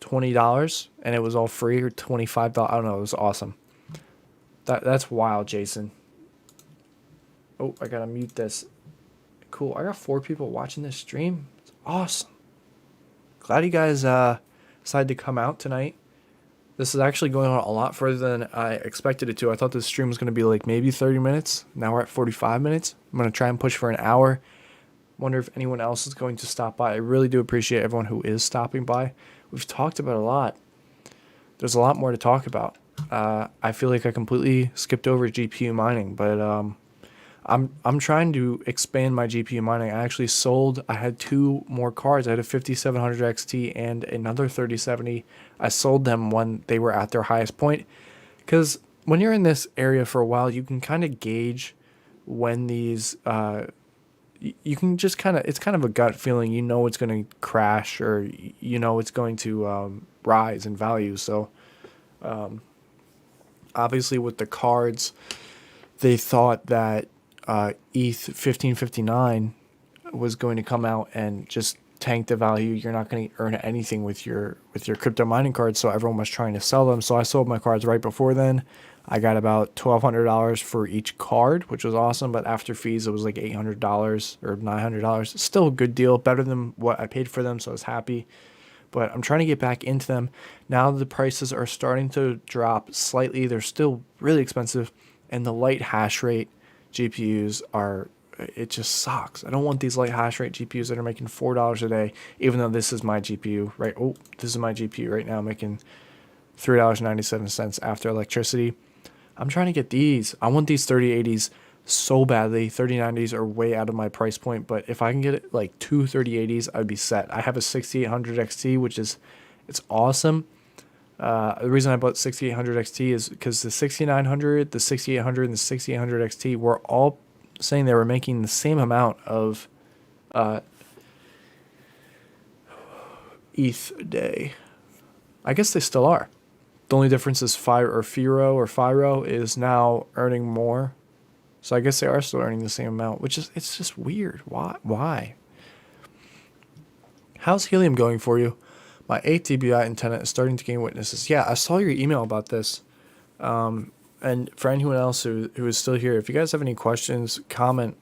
$20, and it was all free, or $25. I don't know. It was awesome. That's wild, Jason. Oh, I gotta mute this. Cool. I got 4 people watching this stream. It's awesome. Glad you guys decided to come out tonight. This is actually going on a lot further than I expected it to. I thought this stream was going to be like maybe 30 minutes. Now we're at 45 minutes. I'm going to try and push for an hour. Wonder if anyone else is going to stop by. I really do appreciate everyone who is stopping by. We've talked about a lot. There's a lot more to talk about. I feel like I completely skipped over GPU mining, but I'm trying to expand my GPU mining. I actually sold. I had 2 more cards. I had a 5700 XT and another 3070. I sold them when they were at their highest point, because when you're in this area for a while, you can kind of gauge when these. You can just kind of. It's kind of a gut feeling. You know it's going to crash, or you know it's going to rise in value. So. Obviously, with the cards, they thought that ETH 1559 was going to come out and just tank the value. You're not going to earn anything with your crypto mining cards, so everyone was trying to sell them. So I sold my cards right before then. I got about $1,200 for each card, which was awesome, but after fees it was like $800 or $900. Still a good deal, better than what I paid for them, so I was happy. But I'm trying to get back into them. Now the prices are starting to drop slightly. They're still really expensive, and the light hash rate GPUs are, it just sucks. I don't want these light hash rate GPUs that are making $4 a day, even though this is my GPU, right? Oh, this is my GPU right now making $3.97 after electricity. I'm trying to get these. I want these 3080s so badly. 3090s are way out of my price point, but if I can get it like two 3080s, I'd be set. I have a 6800 XT, which is, it's awesome. The reason I bought 6800 XT is because the 6900, the 6800, and the 6800 XT were all saying they were making the same amount of ETH a day. I guess they still are. The only difference is Firo is now earning more. So I guess they are still earning the same amount, which is, it's just weird. Why? How's Helium going for you? My Digibyte antenna is starting to gain witnesses. Yeah, I saw your email about this. And for anyone else who is still here, if you guys have any questions, comment,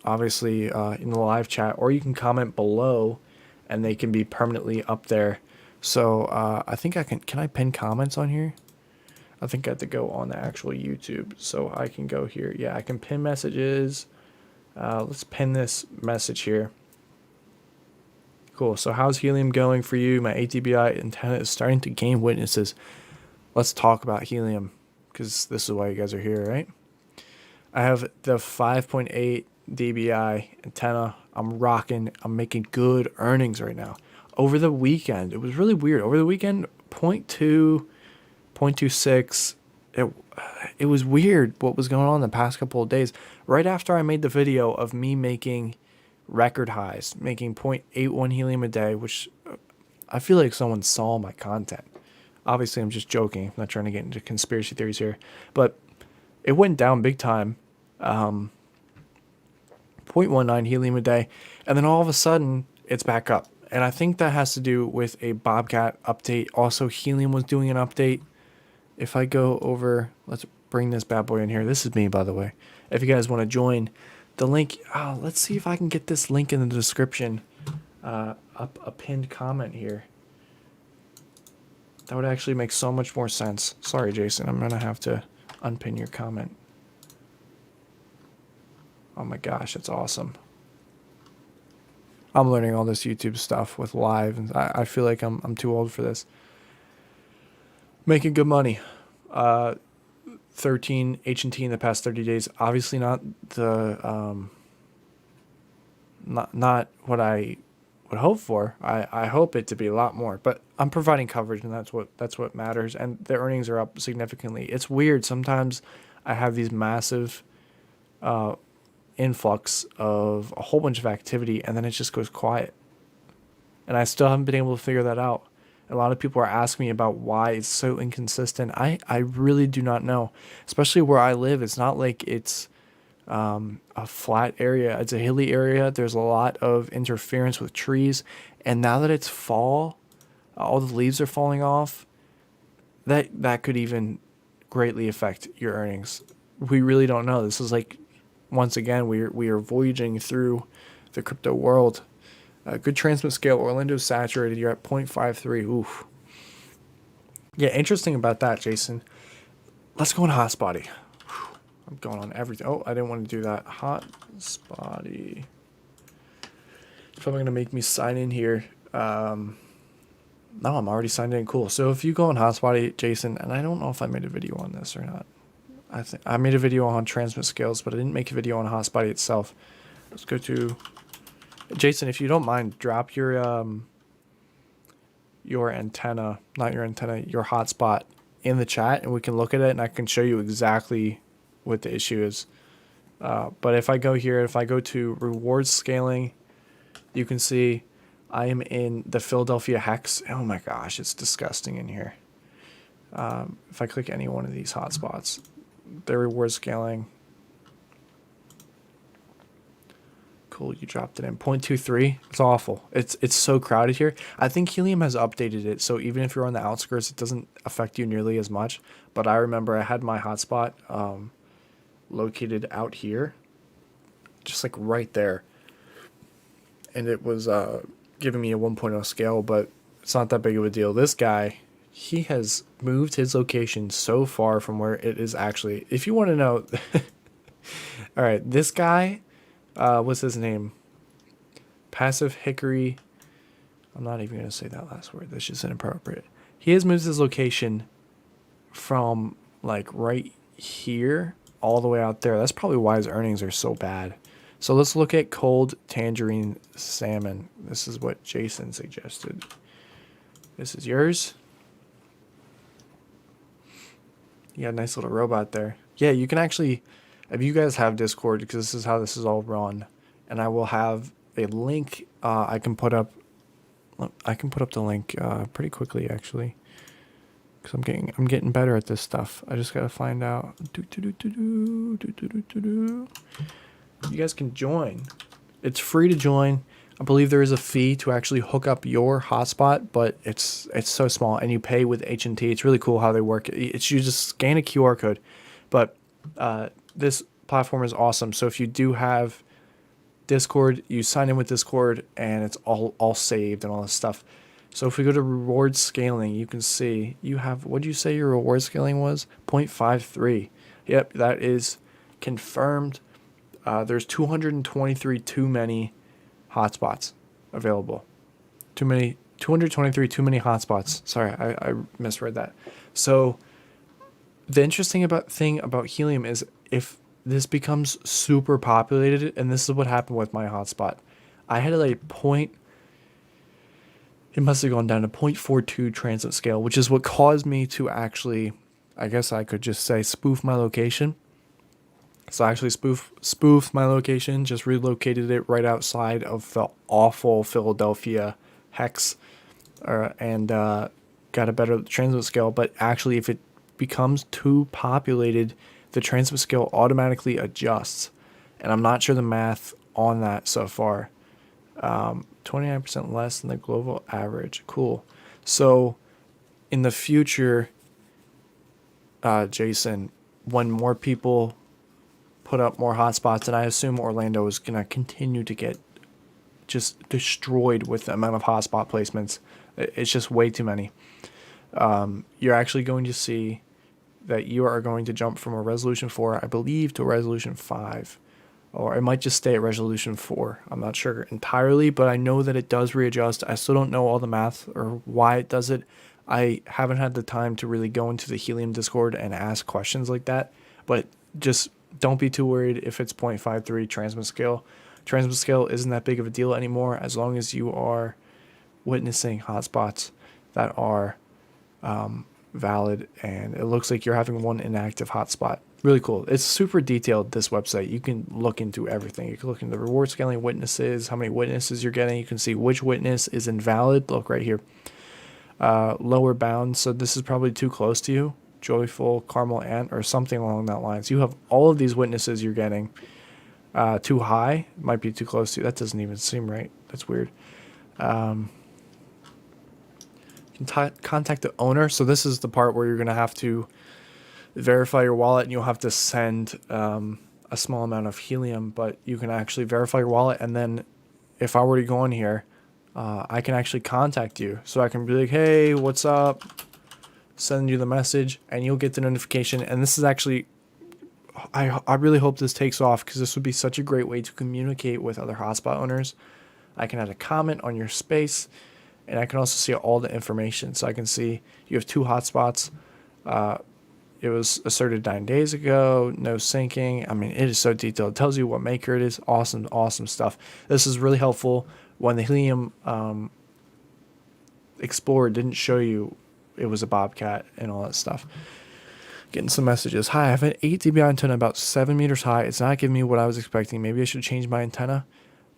obviously, in the live chat, or you can comment below, and they can be permanently up there. So I think can I pin comments on here? I think I have to go on the actual YouTube, so I can go here. Yeah, I can pin messages. Let's pin this message here. Cool. So how's Helium going for you? My ATBI antenna is starting to gain witnesses. Let's talk about Helium, because this is why you guys are here, right? I have the 5.8 dBi antenna. I'm rocking. I'm making good earnings right now. Over the weekend, it was really weird. Over the weekend, 0.2, 0.26. It was weird what was going on the past couple of days. Right after I made the video of me making record highs, making 0.81 helium a day, which I feel like someone saw my content. Obviously, I'm just joking. I'm not trying to get into conspiracy theories here. But it went down big time. 0.19 helium a day. And then all of a sudden, it's back up. And I think that has to do with a Bobcat update. Also, Helium was doing an update. If I go over, let's bring this bad boy in here. This is me, by the way. If you guys want to join, the link, let's see if I can get this link in the description. Up a pinned comment here. That would actually make so much more sense. Sorry, Jason. I'm going to have to unpin your comment. Oh my gosh, that's awesome. I'm learning all this YouTube stuff with live, and I feel like I'm too old for this. Making good money. 13 H&T in the past 30 days. Obviously not the not what I would hope for. I hope it to be a lot more, but I'm providing coverage, and that's what matters. And the earnings are up significantly. It's weird. Sometimes I have these massive influx of a whole bunch of activity, and then it just goes quiet. And I still haven't been able to figure that out. A lot of people are asking me about why it's so inconsistent. I really do not know, especially where I live. It's not like it's a flat area. It's a hilly area. There's a lot of interference with trees. And now that it's fall, all the leaves are falling off. That could even greatly affect your earnings. We really don't know. This is like, once again, we are voyaging through the crypto world. Good transmit scale. Orlando's saturated. You're at 0.53. Oof. Yeah, interesting about that, Jason. Let's go on Hotspotty. I'm going on everything. Oh, I didn't want to do that. Hotspotty. It's probably going to make me sign in here. No, I'm already signed in. Cool. So if you go on Hotspotty, Jason, and I don't know if I made a video on this or not. I think I made a video on transmit scales, but I didn't make a video on Hotspotty itself. Let's go to... Jason, if you don't mind, drop your antenna, not your antenna, your hotspot in the chat, and we can look at it, and I can show you exactly what the issue is. But if I go here, if I go to reward scaling, you can see I am in the Philadelphia hex. Oh my gosh, it's disgusting in here. If I click any one of these hotspots, the reward scaling, Cool, you dropped it in 0.23. It's awful. It's so crowded here. I think Helium has updated it, so even if you're on the outskirts, it doesn't affect you nearly as much. But I remember I had my hotspot located out here, just like right there, and it was giving me a 1.0 scale, but it's not that big of a deal. This guy, he has moved his location so far from where it is actually. If you want to know, all right, this guy, what's his name? Passive Hickory. I'm not even going to say that last word. That's just inappropriate. He has moved his location from like right here all the way out there. That's probably why his earnings are so bad. So let's look at cold tangerine salmon. This is what Jason suggested. This is yours. You got a nice little robot there. Yeah, you can actually, if you guys have Discord, because this is how this is all run, and I will have a link. I can put up the link pretty quickly actually, because I'm getting better at this stuff. I just gotta find out. You guys can join. It's free to join. I believe there is a fee to actually hook up your hotspot, but it's so small, and you pay with H&T. It's really cool how they work. It's you just scan a QR code, but this platform is awesome. So if you do have Discord, you sign in with Discord, and it's all saved and all this stuff. So if we go to reward scaling, you can see you have, what did you say your reward scaling was? 0.53. Yep, that is confirmed. There's 223 too many hotspots available. 223 too many hotspots. Sorry, I misread that. So the interesting thing about Helium is if this becomes super populated, and this is what happened with my hotspot. I had it must have gone down to 0.42 transit scale, which is what caused me to actually, I guess I could just say, spoof my location. So I actually spoofed my location, just relocated it right outside of the awful Philadelphia hex, and got a better transmit scale. But actually, if it becomes too populated, the transmit scale automatically adjusts. And I'm not sure the math on that so far. 29% less than the global average. Cool. So in the future, Jason, when more people put up more hotspots, and I assume Orlando is going to continue to get just destroyed with the amount of hotspot placements. It's just way too many. You're actually going to see that you are going to jump from a resolution 4, I believe, to a resolution 5. Or it might just stay at resolution 4. I'm not sure entirely, but I know that it does readjust. I still don't know all the math or why it does it. I haven't had the time to really go into the Helium Discord and ask questions like that, but just don't be too worried if it's 0.53 transmit scale. Transmit scale isn't that big of a deal anymore as long as you are witnessing hotspots that are valid, and it looks like you're having one inactive hotspot. Really cool. It's super detailed, this website. You can look into everything. You can look into the reward scaling, witnesses, how many witnesses you're getting. You can see which witness is invalid. Look right here. Lower bound. So this is probably too close to you. Joyful caramel ant or something along that lines. You have all of these witnesses you're getting. Too high. Might be too close to you. That doesn't even seem right. That's weird. You can contact the owner. So this is the part where you're going to have to verify your wallet, and you'll have to send a small amount of Helium, but you can actually verify your wallet, and then if I were to go in here, I can actually contact you. So I can be like, hey, what's up? Send you the message, and you'll get the notification. And this is actually, I really hope this takes off, because this would be such a great way to communicate with other hotspot owners. I can add a comment on your space, and I can also see all the information. So I can see you have 2 hotspots. It was asserted 9 days ago. No syncing. I mean, it is so detailed. It tells you what maker it is. Awesome, awesome stuff. This is really helpful. When the Helium Explorer didn't show you it was a Bobcat and all that stuff. Getting some messages. Hi, I have an 8 dBi antenna about 7 meters high. It's not giving me what I was expecting. Maybe I should change my antenna.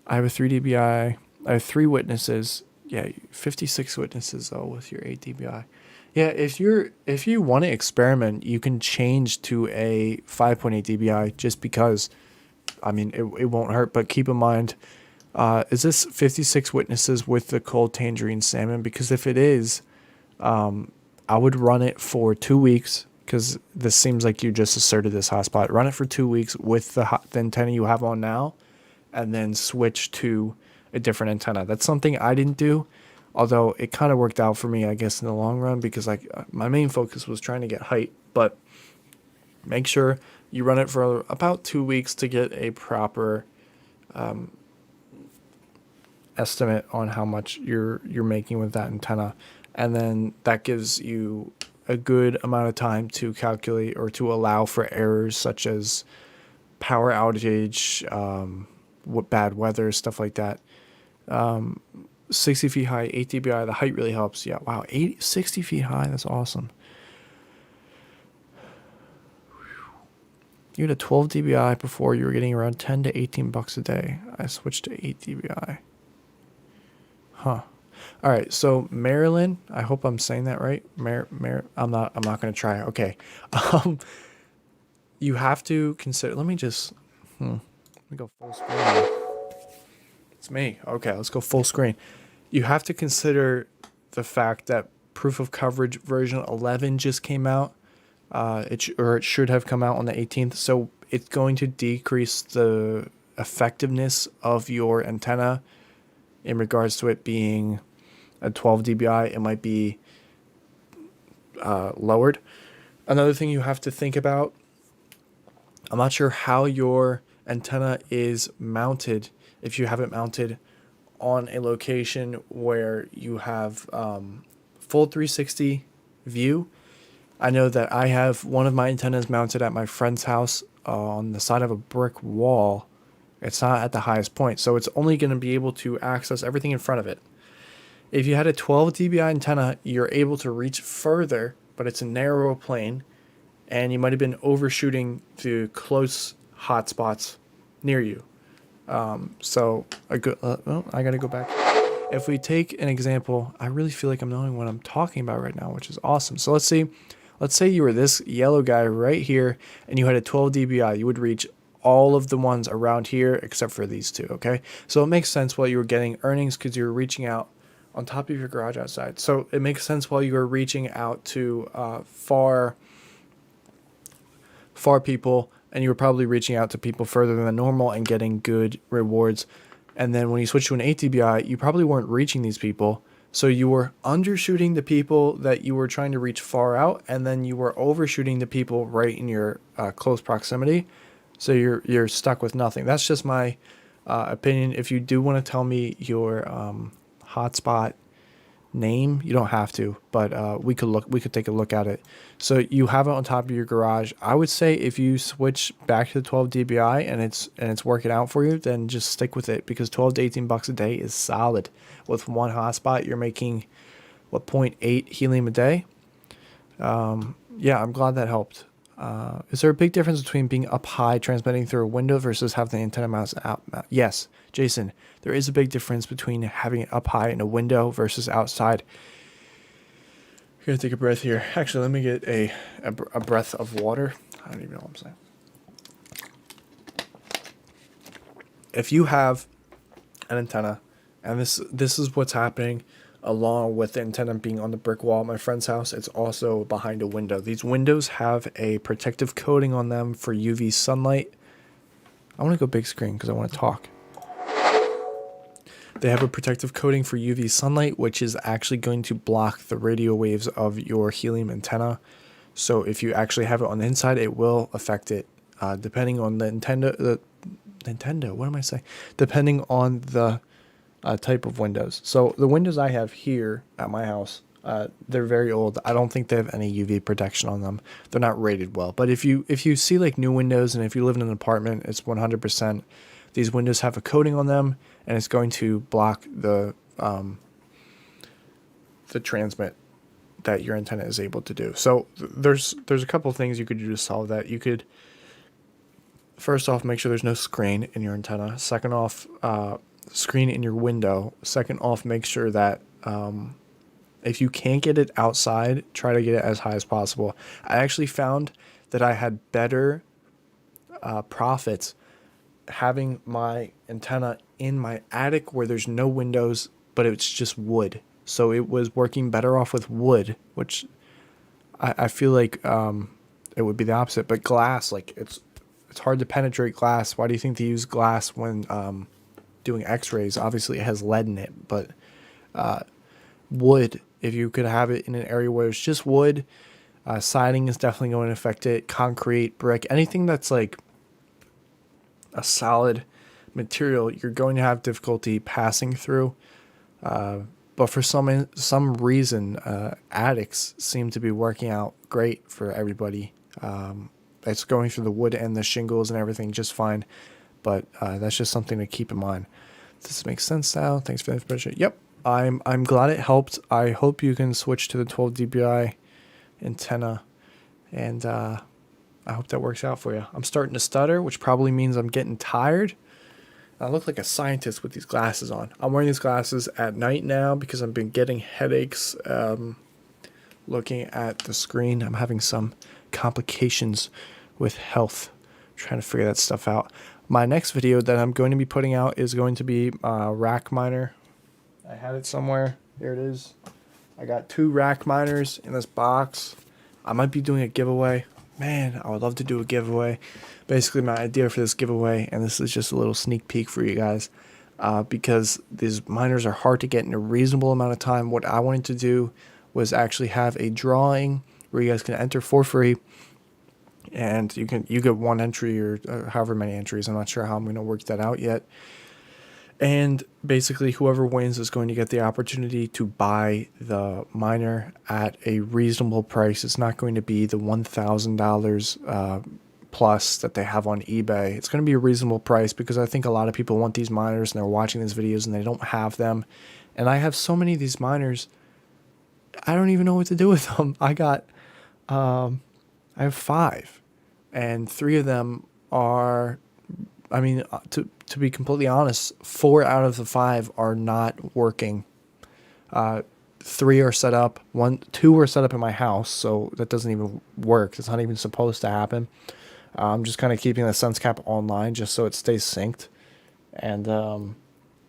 I have a 3 dBi. I have 3 witnesses. Yeah, 56 witnesses though with your 8 dBi. Yeah, if you want to experiment, you can change to a 5.8 dBi just because I mean, it won't hurt, but keep in mind, is this 56 witnesses with the cold tangerine salmon? Because if it is, I would run it for 2 weeks, because this seems like you just asserted this hotspot. Run it for 2 weeks with the antenna you have on now, and then switch to a different antenna. That's something I didn't do, although it kind of worked out for me, I guess, in the long run, because like my main focus was trying to get height. But make sure you run it for about 2 weeks to get a proper estimate on how much you're making with that antenna, and then that gives you a good amount of time to calculate or to allow for errors such as power outage, what bad weather, stuff like that. 60 feet high, 8 dBi, the height really helps. Yeah, wow, 60 feet high, that's awesome. You had a 12 dBi before, you were getting around 10 to 18 bucks a day. I switched to 8 dBi. Huh. All right, so Maryland, I hope I'm saying that right. I'm not going to try. Okay. You have to consider, let me go full screen. It's me. Okay, let's go full screen. You have to consider the fact that proof of coverage version 11 just came out. It should have come out on the 18th. So it's going to decrease the effectiveness of your antenna in regards to it being a 12 dBi. It might be lowered. Another thing you have to think about, I'm not sure how your antenna is mounted. If you have it mounted on a location where you have full 360 view, I know that I have one of my antennas mounted at my friend's house on the side of a brick wall. It's not at the highest point, so it's only going to be able to access everything in front of it. If you had a 12 dBi antenna, you're able to reach further, but it's a narrow plane, and you might have been overshooting to close hotspots near you. So I got to go back. If we take an example, I really feel like I'm knowing what I'm talking about right now, which is awesome. So let's say you were this yellow guy right here, and you had a 12 dBi. You would reach all of the ones around here except for these two, okay? So it makes sense while you were getting earnings because you were reaching out on top of your garage outside. So it makes sense while you were reaching out to far people, and you were probably reaching out to people further than normal and getting good rewards. And then when you switch to an 8 dBi, you probably weren't reaching these people. So you were undershooting the people that you were trying to reach far out, and then you were overshooting the people right in your close proximity. So you're stuck with nothing. That's just my opinion. If you do want to tell me your hotspot name, you don't have to, but we could take a look at it. So you have it on top of your garage. I would say if you switch back to the 12 dBi and it's working out for you, then just stick with it, because 12 to 18 bucks a day is solid. With one hotspot, you're making 0.8 helium a day. Yeah, I'm glad that helped. Is there a big difference between being up high transmitting through a window versus having the antenna mounted out? Yes, Jason, there is a big difference between having it up high in a window versus outside. I'm gonna take a breath here. Actually, let me get a breath of water. I don't even know what I'm saying. If you have an antenna, and this is what's happening, along with the antenna being on the brick wall at my friend's house, it's also behind a window. These windows have a protective coating on them for UV sunlight. I want to go big screen because I want to talk. They have a protective coating for UV sunlight, which is actually going to block the radio waves of your helium antenna. So if you actually have it on the inside, it will affect it, depending on the what am I saying? Depending on the type of windows. So the windows I have here at my house, they're very old. I don't think they have any UV protection on them. They're not rated well. But if you see like new windows, and if you live in an apartment, it's 100%. These windows have a coating on them, and it's going to block the transmit that your antenna is able to do. So there's a couple of things you could do to solve that. You could, first off, make sure there's no screen in your antenna. Second off, screen in your window. Second off, make sure that if you can't get it outside, try to get it as high as possible. I actually found that I had better profits having my antenna in my attic where there's no windows, but it's just wood. So it was working better off with wood, which I feel like it would be the opposite. But glass, like it's hard to penetrate glass. Why do you think they use glass when doing X-rays? Obviously, it has lead in it, but wood. If you could have it in an area where it's just wood, siding is definitely going to affect it. Concrete, brick, anything that's like a solid material, you're going to have difficulty passing through. But for some reason, attics seem to be working out great for everybody. It's going through the wood and the shingles and everything just fine. But that's just something to keep in mind. Does this make sense now? Thanks for the information. Yep, I'm glad it helped. I hope you can switch to the 12 dBi antenna, and I hope that works out for you. I'm starting to stutter, which probably means I'm getting tired. I look like a scientist with these glasses on. I'm wearing these glasses at night now because I've been getting headaches looking at the screen. I'm having some complications with health, trying to figure that stuff out. My next video that I'm going to be putting out is going to be rack miner. I had it somewhere. There it is. I got 2 rack miners in this box. I might be doing a giveaway. Man, I would love to do a giveaway. Basically, my idea for this giveaway, and this is just a little sneak peek for you guys, because these miners are hard to get in a reasonable amount of time. What I wanted to do was actually have a drawing where you guys can enter for free, and you get 1 entry or however many entries. I'm not sure how I'm going to work that out yet. And basically, whoever wins is going to get the opportunity to buy the miner at a reasonable price. It's not going to be the $1,000 plus that they have on eBay. It's going to be a reasonable price because I think a lot of people want these miners and they're watching these videos and they don't have them. And I have so many of these miners, I don't even know what to do with them. I have 5, and 3 of them are, to be completely honest, 4 out of the 5 are not working. 3 are set up. 2 are set up in my house, so that doesn't even work. It's not even supposed to happen. I'm just kind of keeping the sense cap online just so it stays synced. And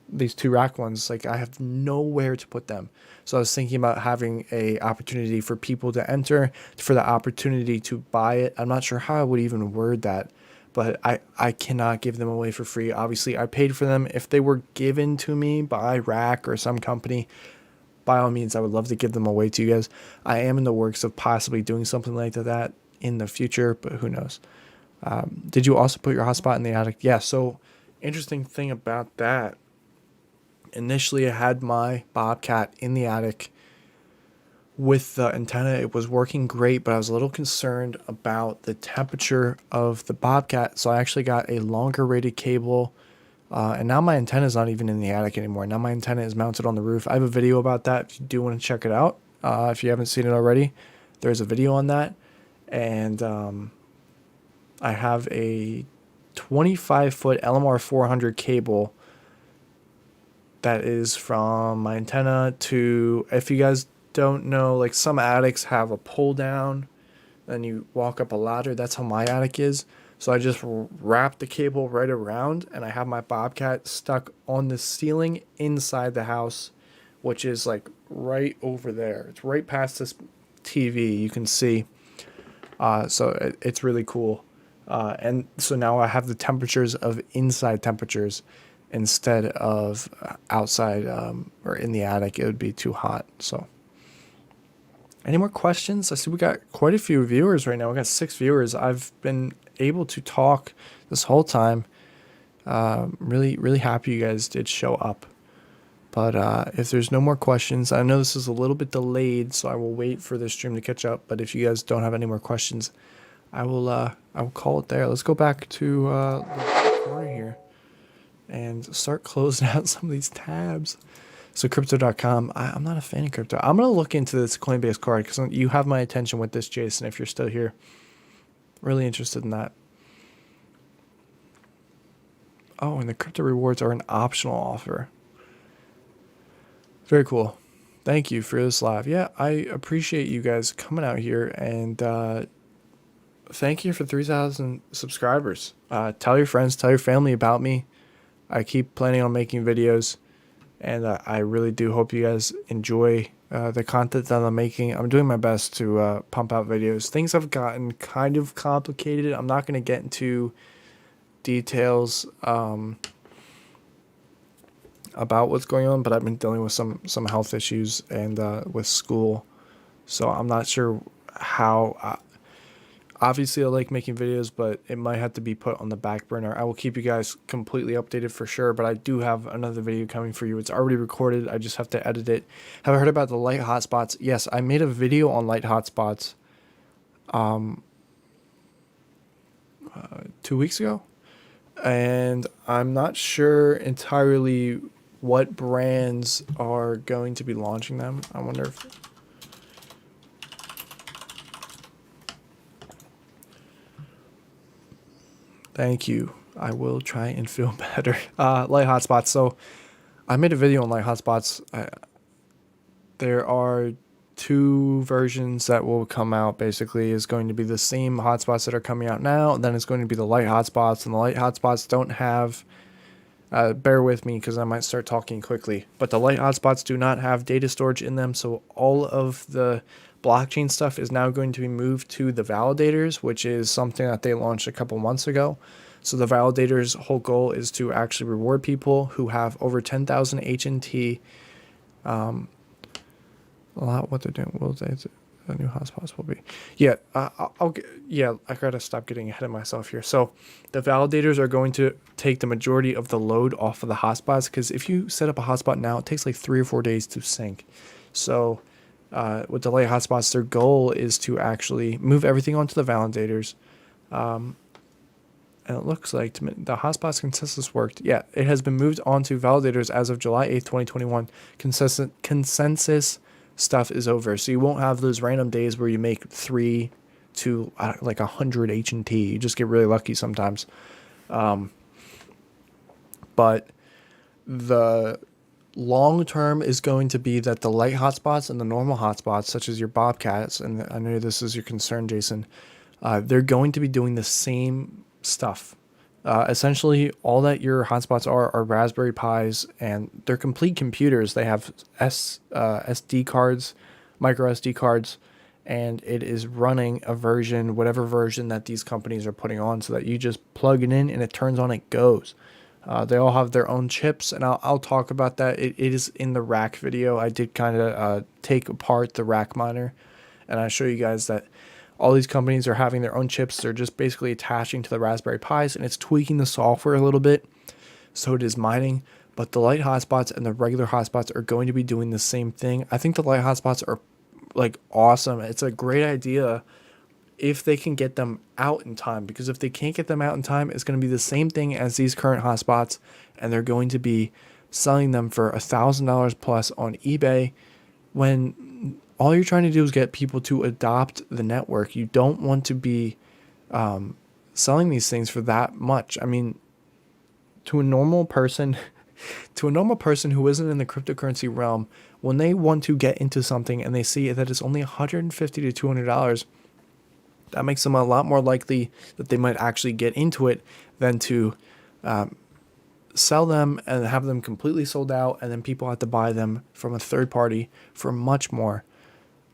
these 2 rack ones, like, I have nowhere to put them. So I was thinking about having a opportunity for people to enter, for the opportunity to buy it. I'm not sure how I would even word that, but I cannot give them away for free. Obviously, I paid for them. If they were given to me by Rack or some company, by all means, I would love to give them away to you guys. I am in the works of possibly doing something like that in the future, but who knows. Did you also put your hotspot in the attic? Yeah, so interesting thing about that. Initially, I had my Bobcat in the attic with the antenna. It was working great, but I was a little concerned about the temperature of the Bobcat, so I actually got a longer rated cable, and now my antenna is not even in the attic anymore. Now my antenna is mounted on the roof. I have a video about that if you do want to check it out. If you haven't seen it already, there's a video on that, and I have a 25-foot LMR 400 cable that is from my antenna to, if you guys don't know, like, some attics have a pull down, then you walk up a ladder. That's how my attic is. So I just wrap the cable right around, and I have my Bobcat stuck on the ceiling inside the house, which is like right over there. It's right past this TV, you can see. So it's really cool. And so now I have the temperatures of inside temperatures instead of outside, or in the attic. It would be too hot. So any more questions? I see we got quite a few viewers right now. We got 6 viewers. I've been able to talk this whole time. Really, really happy you guys did show up. But if there's no more questions, I know this is a little bit delayed, so I will wait for the stream to catch up. But if you guys don't have any more questions, I will call it there. Let's go back to the corner here and start closing out some of these tabs. So crypto.com, I'm not a fan of crypto. I'm going to look into this Coinbase card because you have my attention with this, Jason, if you're still here. Really interested in that. Oh, and the crypto rewards are an optional offer. Very cool. Thank you for this live. Yeah, I appreciate you guys coming out here and thank you for 3,000 subscribers. Tell your friends, tell your family about me. I keep planning on making videos, and I really do hope you guys enjoy the content that I'm making. I'm doing my best to pump out videos. Things have gotten kind of complicated. I'm not going to get into details about what's going on, but I've been dealing with some health issues and with school, so I'm not sure how. Obviously, I like making videos, but it might have to be put on the back burner. I will keep you guys completely updated for sure, but I do have another video coming for you. It's already recorded. I just have to edit it. Have I heard about the light hotspots? Yes, I made a video on light hotspots 2 weeks ago, and I'm not sure entirely what brands are going to be launching them. I wonder if... Thank you. I will try and feel better. Light hotspots. So I made a video on light hotspots. There are 2 versions that will come out. Basically, is going to be the same hotspots that are coming out now. Then it's going to be the light hotspots, and the light hotspots don't have. Bear with me because I might start talking quickly. But the light hotspots do not have data storage in them, so all of the blockchain stuff is now going to be moved to the validators, which is something that they launched a couple months ago. So the validators' whole goal is to actually reward people who have over 10,000 HNT. A lot what they're doing. Will they? The new hotspots will be. Yeah, I gotta stop getting ahead of myself here. So the validators are going to take the majority of the load off of the hotspots, because if you set up a hotspot now, it takes like 3 or 4 days to sync. So with the light hotspots, their goal is to actually move everything onto the validators. And it looks like the hotspots consensus worked. Yeah, it has been moved onto validators as of July 8th, 2021. Consensus stuff is over, so you won't have those random days where you make 3 to like 100 HNT. You just get really lucky sometimes. But the long term is going to be that the light hotspots and the normal hotspots, such as your Bobcats, and I know this is your concern, Jason, they're going to be doing the same stuff. Essentially, all that your hotspots are Raspberry Pis, and they're complete computers. They have SD cards, micro SD cards, and it is running a version, whatever version that these companies are putting on, so that you just plug it in and it turns on, it goes. They all have their own chips, and I'll talk about that. It is in the rack video. I did kind of take apart the rack miner, and I show you guys that all these companies are having their own chips. They're just basically attaching to the Raspberry Pis, and it's tweaking the software a little bit, so it is mining. But the light hotspots and the regular hotspots are going to be doing the same thing. I think the light hotspots are like awesome. It's a great idea if they can get them out in time, because if they can't get them out in time, it's going to be the same thing as these current hotspots, and they're going to be selling them for $1,000 plus on eBay, when all you're trying to do is get people to adopt the network. You don't want to be selling these things for that much. I mean, to a normal person who isn't in the cryptocurrency realm, when they want to get into something and they see that it's only $150 to $200, that makes them a lot more likely that they might actually get into it than to sell them and have them completely sold out, and then people have to buy them from a third party for much more.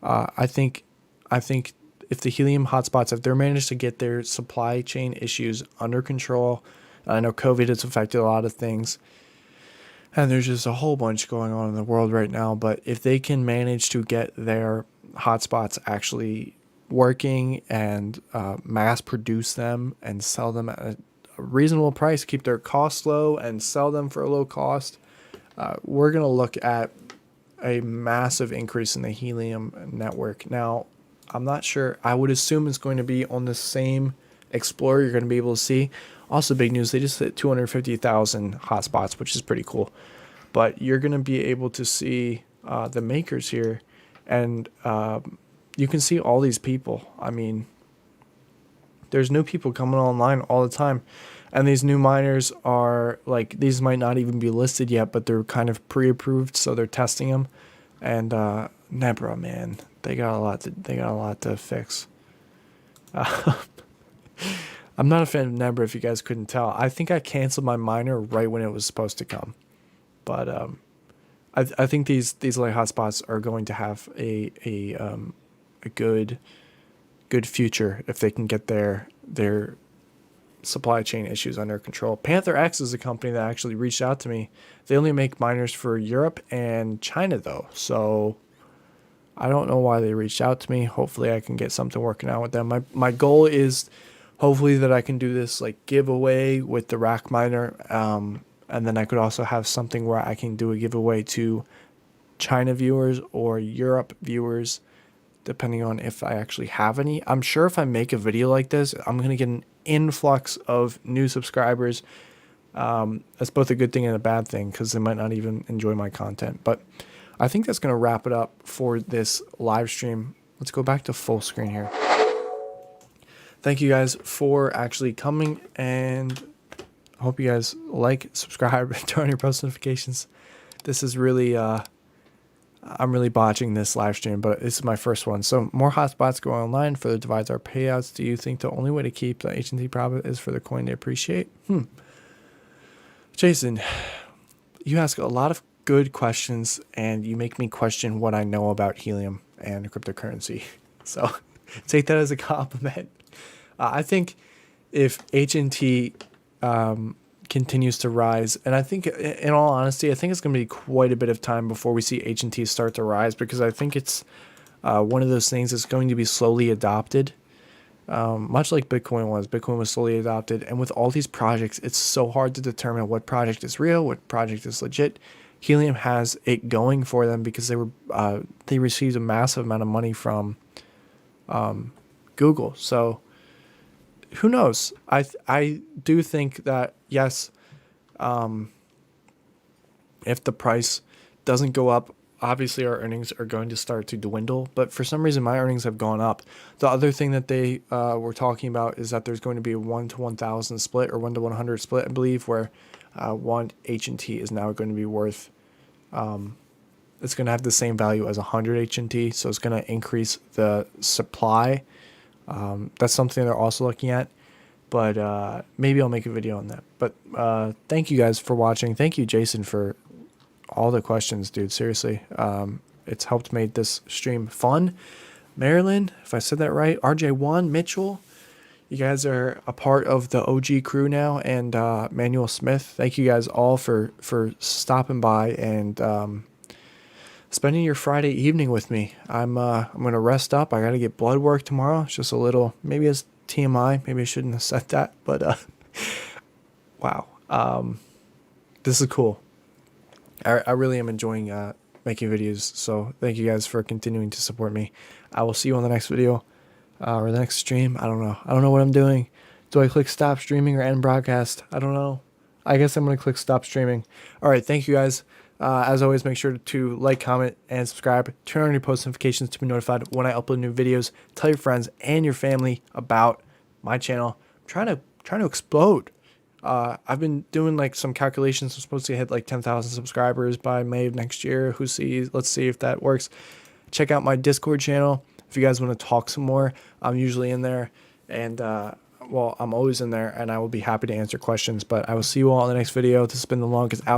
I think if the Helium hotspots, if they're managed to get their supply chain issues under control, I know COVID has affected a lot of things, and there's just a whole bunch going on in the world right now, but if they can manage to get their hotspots actually working and mass produce them and sell them at a reasonable price, keep their costs low and sell them for a low cost, we're going to look at a massive increase in the Helium network. Now, I'm not sure. I would assume it's going to be on the same Explorer you're going to be able to see. Also, big news, they just hit 250,000 hotspots, which is pretty cool. But you're going to be able to see the makers here, and you can see all these people. I mean, there's new people coming online all the time. And these new miners are like, these might not even be listed yet, but they're kind of pre-approved, so they're testing them. And Nebra, man, they got a lot to fix. I'm not a fan of Nebra, if you guys couldn't tell. I think I canceled my miner right when it was supposed to come. But I think these light hotspots are going to have a good future if they can get their supply chain issues under control. Panther X is a company that actually reached out to me. They only make miners for Europe and China though, so I don't know why they reached out to me. Hopefully I can get something working out with them. My goal is hopefully that I can do this like giveaway with the rack miner, and then I could also have something where I can do a giveaway to China viewers or Europe viewers, depending on if I actually have any. I'm sure if I make a video like this, I'm going to get an influx of new subscribers. That's both a good thing and a bad thing because they might not even enjoy my content. But I think that's going to wrap it up for this live stream. Let's go back to full screen here. Thank you guys for actually coming, and I hope you guys like, subscribe, and turn on your post notifications. This is really, I'm really botching this live stream, but this is my first one. So more hotspots go online, further divides our payouts. Do you think the only way to keep the HNT profit is for the coin to appreciate? Jason, you ask a lot of good questions, and you make me question what I know about Helium and cryptocurrency. So take that as a compliment. I think if HNT continues to rise, and I think, in all honesty, I think it's going to be quite a bit of time before we see HNT start to rise, because I think it's one of those things that's going to be slowly adopted, much like Bitcoin was. Bitcoin was slowly adopted, and with all these projects, it's so hard to determine what project is real, what project is legit. Helium has it going for them because they received a massive amount of money from Google. So who knows? I do think that, yes, if the price doesn't go up, obviously our earnings are going to start to dwindle. But for some reason, my earnings have gone up. The other thing that they were talking about is that there's going to be a 1 to 1,000 split, or 1 to 100 split, I believe, where one HNT is now going to be worth, it's going to have the same value as 100 HNT. So it's going to increase the supply. That's something they're also looking at, but maybe I'll make a video on that. But thank you guys for watching. Thank you, Jason, for all the questions, dude. Seriously, it's helped make this stream fun. Marilyn, if I said that right, RJ1, Mitchell, you guys are a part of the OG crew now, and Manuel Smith. Thank you guys all for stopping by and spending your Friday evening with me. I'm gonna rest up. I gotta get blood work tomorrow. It's just a little, maybe it's TMI. Maybe I shouldn't have said that, but wow. This is cool. I really am enjoying making videos. So thank you guys for continuing to support me. I will see you on the next video or the next stream. I don't know. I don't know what I'm doing. Do I click stop streaming or end broadcast? I don't know. I guess I'm gonna click stop streaming. All right. Thank you guys. As always, make sure to like, comment, and subscribe. Turn on your post notifications to be notified when I upload new videos. Tell your friends and your family about my channel. I'm trying to explode. I've been doing like some calculations. I'm supposed to hit like 10,000 subscribers by May of next year. Let's see if that works. Check out my Discord channel if you guys want to talk some more. I'm usually in there, and well, I'm always in there, and I will be happy to answer questions. But I will see you all in the next video. This has been the longest out.